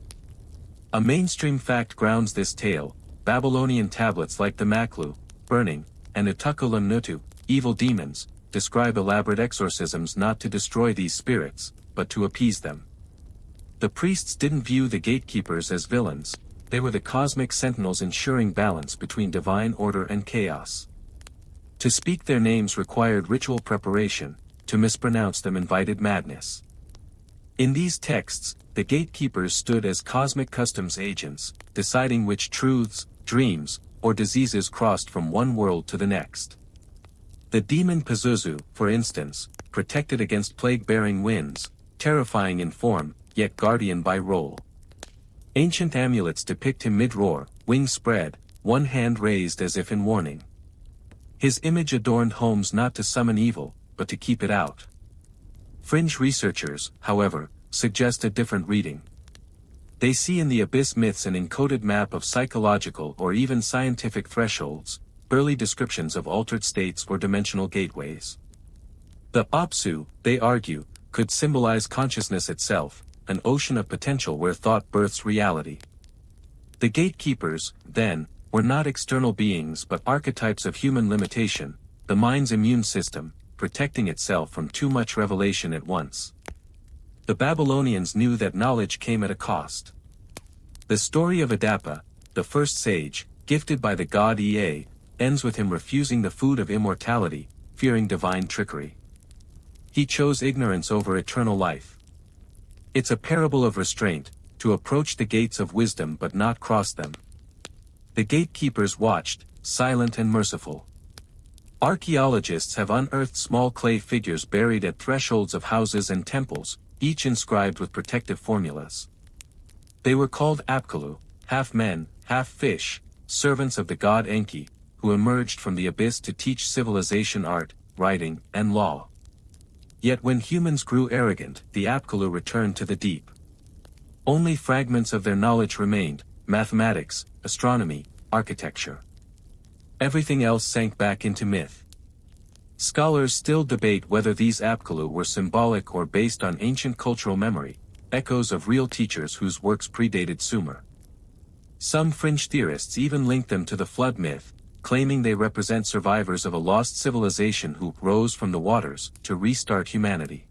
A mainstream fact grounds this tale: Babylonian tablets like the Maklu, burning, and Utukulamnutu, evil demons, describe elaborate exorcisms not to destroy these spirits, but to appease them. The priests didn't view the gatekeepers as villains, they were the cosmic sentinels ensuring balance between divine order and chaos. To speak their names required ritual preparation, to mispronounce them invited madness. In these texts, the gatekeepers stood as cosmic customs agents, deciding which truths, dreams, or diseases crossed from one world to the next. The demon Pazuzu, for instance, protected against plague-bearing winds, terrifying in form, yet guardian by role. Ancient amulets depict him mid-roar, wings spread, one hand raised as if in warning. His image adorned homes not to summon evil, but to keep it out. Fringe researchers, however, suggest a different reading. They see in the abyss myths an encoded map of psychological or even scientific thresholds, early descriptions of altered states or dimensional gateways. The Apsu, they argue, could symbolize consciousness itself, an ocean of potential where thought births reality. The gatekeepers, then, were not external beings but archetypes of human limitation, the mind's immune system, protecting itself from too much revelation at once. The Babylonians knew that knowledge came at a cost. The story of Adapa, the first sage, gifted by the god Ea, ends with him refusing the food of immortality, fearing divine trickery. He chose ignorance over eternal life. It's a parable of restraint, to approach the gates of wisdom but not cross them. The gatekeepers watched, silent and merciful. Archaeologists have unearthed small clay figures buried at thresholds of houses and temples, each inscribed with protective formulas. They were called Apkallu, half men, half fish, servants of the god Enki, who emerged from the abyss to teach civilization art, writing, and law. Yet when humans grew arrogant, the Apkallu returned to the deep. Only fragments of their knowledge remained: mathematics, astronomy, architecture. Everything else sank back into myth. Scholars still debate whether these Apkallu were symbolic or based on ancient cultural memory, echoes of real teachers whose works predated Sumer. Some fringe theorists even link them to the flood myth, claiming they represent survivors of a lost civilization who rose from the waters to restart humanity.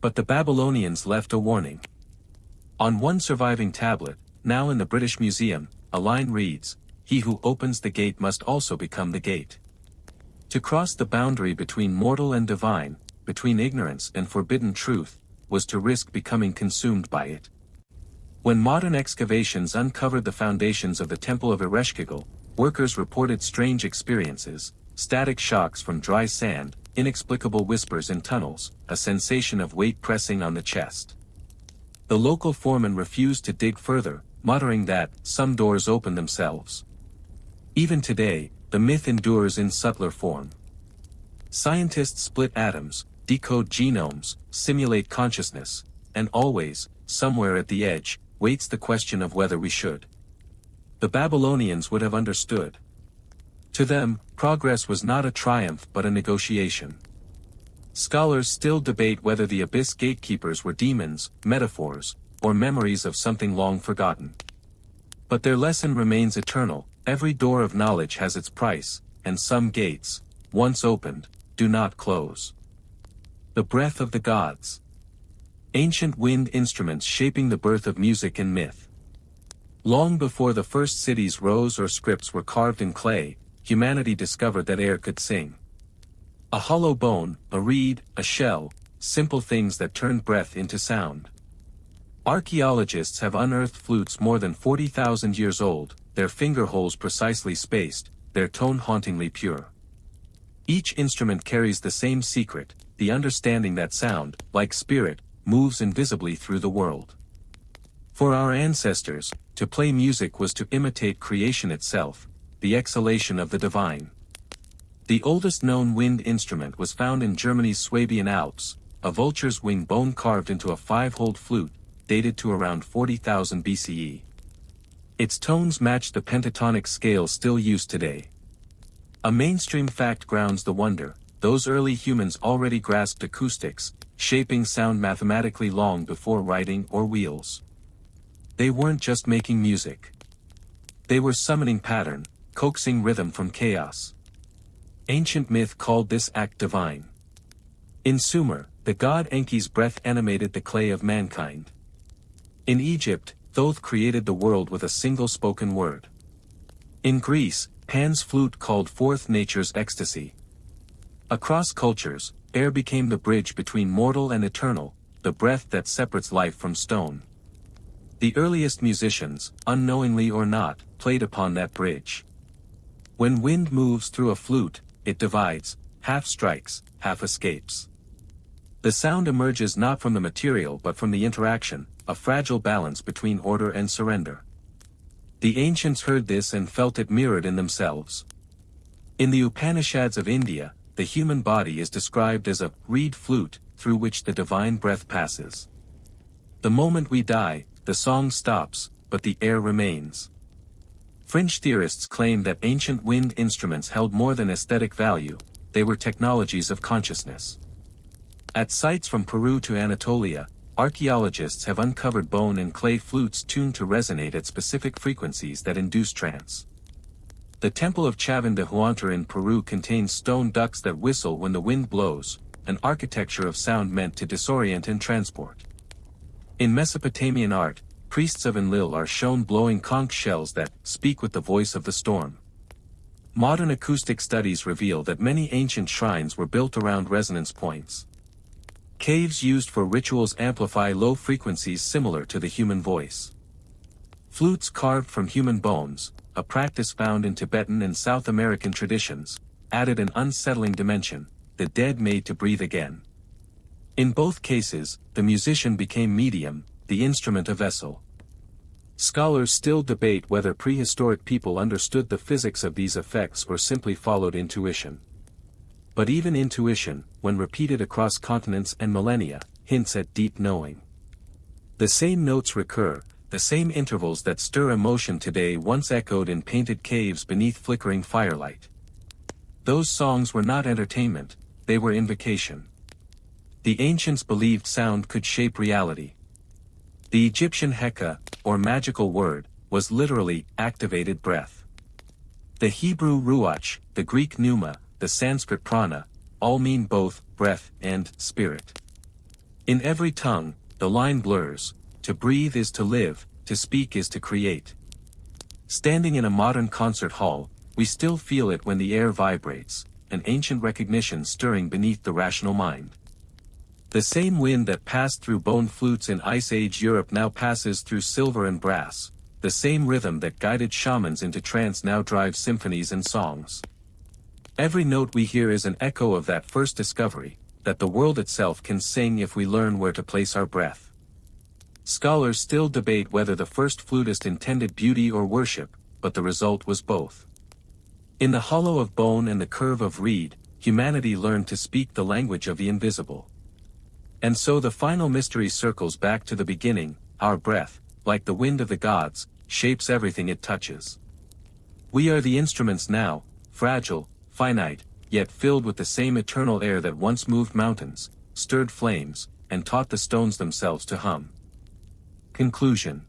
But the Babylonians left a warning. On one surviving tablet, now in the British Museum, a line reads, "He who opens the gate must also become the gate." To cross the boundary between mortal and divine, between ignorance and forbidden truth, was to risk becoming consumed by it. When modern excavations uncovered the foundations of the Temple of Ereshkigal, workers reported strange experiences: static shocks from dry sand, inexplicable whispers in tunnels, a sensation of weight pressing on the chest. The local foreman refused to dig further, muttering that some doors open themselves. Even today, the myth endures in subtler form. Scientists split atoms, decode genomes, simulate consciousness, and always, somewhere at the edge, waits the question of whether we should. The Babylonians would have understood. To them, progress was not a triumph but a negotiation. Scholars still debate whether the abyss gatekeepers were demons, metaphors, or memories of something long forgotten. But their lesson remains eternal: every door of knowledge has its price, and some gates, once opened, do not close. The breath of the gods. Ancient wind instruments shaping the birth of music and myth. Long before the first cities rose or scripts were carved in clay, humanity discovered that air could sing. A hollow bone, a reed, a shell, simple things that turned breath into sound. Archaeologists have unearthed flutes more than 40,000 years old, their finger holes precisely spaced, their tone hauntingly pure. Each instrument carries the same secret, the understanding that sound, like spirit, moves invisibly through the world. For our ancestors, to play music was to imitate creation itself, the exhalation of the divine. The oldest known wind instrument was found in Germany's Swabian Alps, a vulture's wing bone carved into a 5-holed flute, dated to around 40,000 BCE. Its tones match the pentatonic scale still used today. A mainstream fact grounds the wonder: those early humans already grasped acoustics, shaping sound mathematically long before writing or wheels. They weren't just making music. They were summoning pattern, coaxing rhythm from chaos. Ancient myth called this act divine. In Sumer, the god Enki's breath animated the clay of mankind. In Egypt, Thoth created the world with a single spoken word. In Greece, Pan's flute called forth nature's ecstasy. Across cultures, air became the bridge between mortal and eternal, the breath that separates life from stone. The earliest musicians, unknowingly or not, played upon that bridge. When wind moves through a flute, it divides, half strikes, half escapes. The sound emerges not from the material but from the interaction, a fragile balance between order and surrender. The ancients heard this and felt it mirrored in themselves. In the Upanishads of India, the human body is described as a reed flute, through which the divine breath passes. The moment we die, the song stops, but the air remains. Fringe theorists claim that ancient wind instruments held more than aesthetic value, they were technologies of consciousness. At sites from Peru to Anatolia, archaeologists have uncovered bone and clay flutes tuned to resonate at specific frequencies that induce trance. The temple of Chavín de Huántar in Peru contains stone ducks that whistle when the wind blows, an architecture of sound meant to disorient and transport. In Mesopotamian art, priests of Enlil are shown blowing conch shells that speak with the voice of the storm. Modern acoustic studies reveal that many ancient shrines were built around resonance points. Caves used for rituals amplify low frequencies similar to the human voice. Flutes carved from human bones, a practice found in Tibetan and South American traditions, added an unsettling dimension, the dead made to breathe again. In both cases, the musician became medium, the instrument a vessel. Scholars still debate whether prehistoric people understood the physics of these effects or simply followed intuition. But even intuition, when repeated across continents and millennia, hints at deep knowing. The same notes recur, the same intervals that stir emotion today once echoed in painted caves beneath flickering firelight. Those songs were not entertainment, they were invocation. The ancients believed sound could shape reality. The Egyptian Heka, or magical word, was literally activated breath. The Hebrew Ruach, the Greek Pneuma, the Sanskrit Prana, all mean both breath and spirit. In every tongue, the line blurs, to breathe is to live, to speak is to create. Standing in a modern concert hall, we still feel it when the air vibrates, an ancient recognition stirring beneath the rational mind. The same wind that passed through bone flutes in Ice Age Europe now passes through silver and brass, the same rhythm that guided shamans into trance now drives symphonies and songs. Every note we hear is an echo of that first discovery, that the world itself can sing if we learn where to place our breath. Scholars still debate whether the first flutist intended beauty or worship, but the result was both. In the hollow of bone and the curve of reed, humanity learned to speak the language of the invisible. And so the final mystery circles back to the beginning, our breath, like the wind of the gods, shapes everything it touches. We are the instruments now, fragile, finite, yet filled with the same eternal air that once moved mountains, stirred flames, and taught the stones themselves to hum. Conclusion.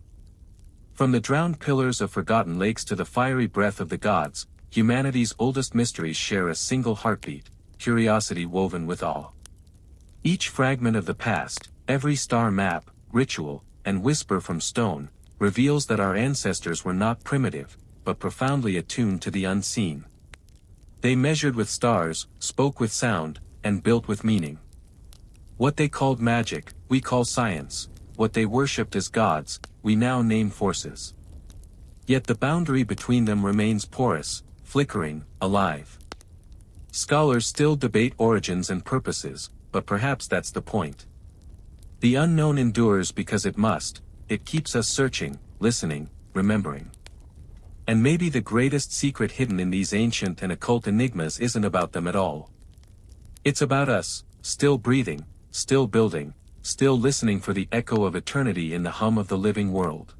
From the drowned pillars of forgotten lakes to the fiery breath of the gods, humanity's oldest mysteries share a single heartbeat, curiosity woven with awe. Each fragment of the past, every star map, ritual, and whisper from stone, reveals that our ancestors were not primitive, but profoundly attuned to the unseen. They measured with stars, spoke with sound, and built with meaning. What they called magic, we call science. What they worshipped as gods, we now name forces. Yet the boundary between them remains porous, flickering, alive. Scholars still debate origins and purposes, but perhaps that's the point. The unknown endures because it must, it keeps us searching, listening, remembering. And maybe the greatest secret hidden in these ancient and occult enigmas isn't about them at all. It's about us, still breathing, still building, still listening for the echo of eternity in the hum of the living world.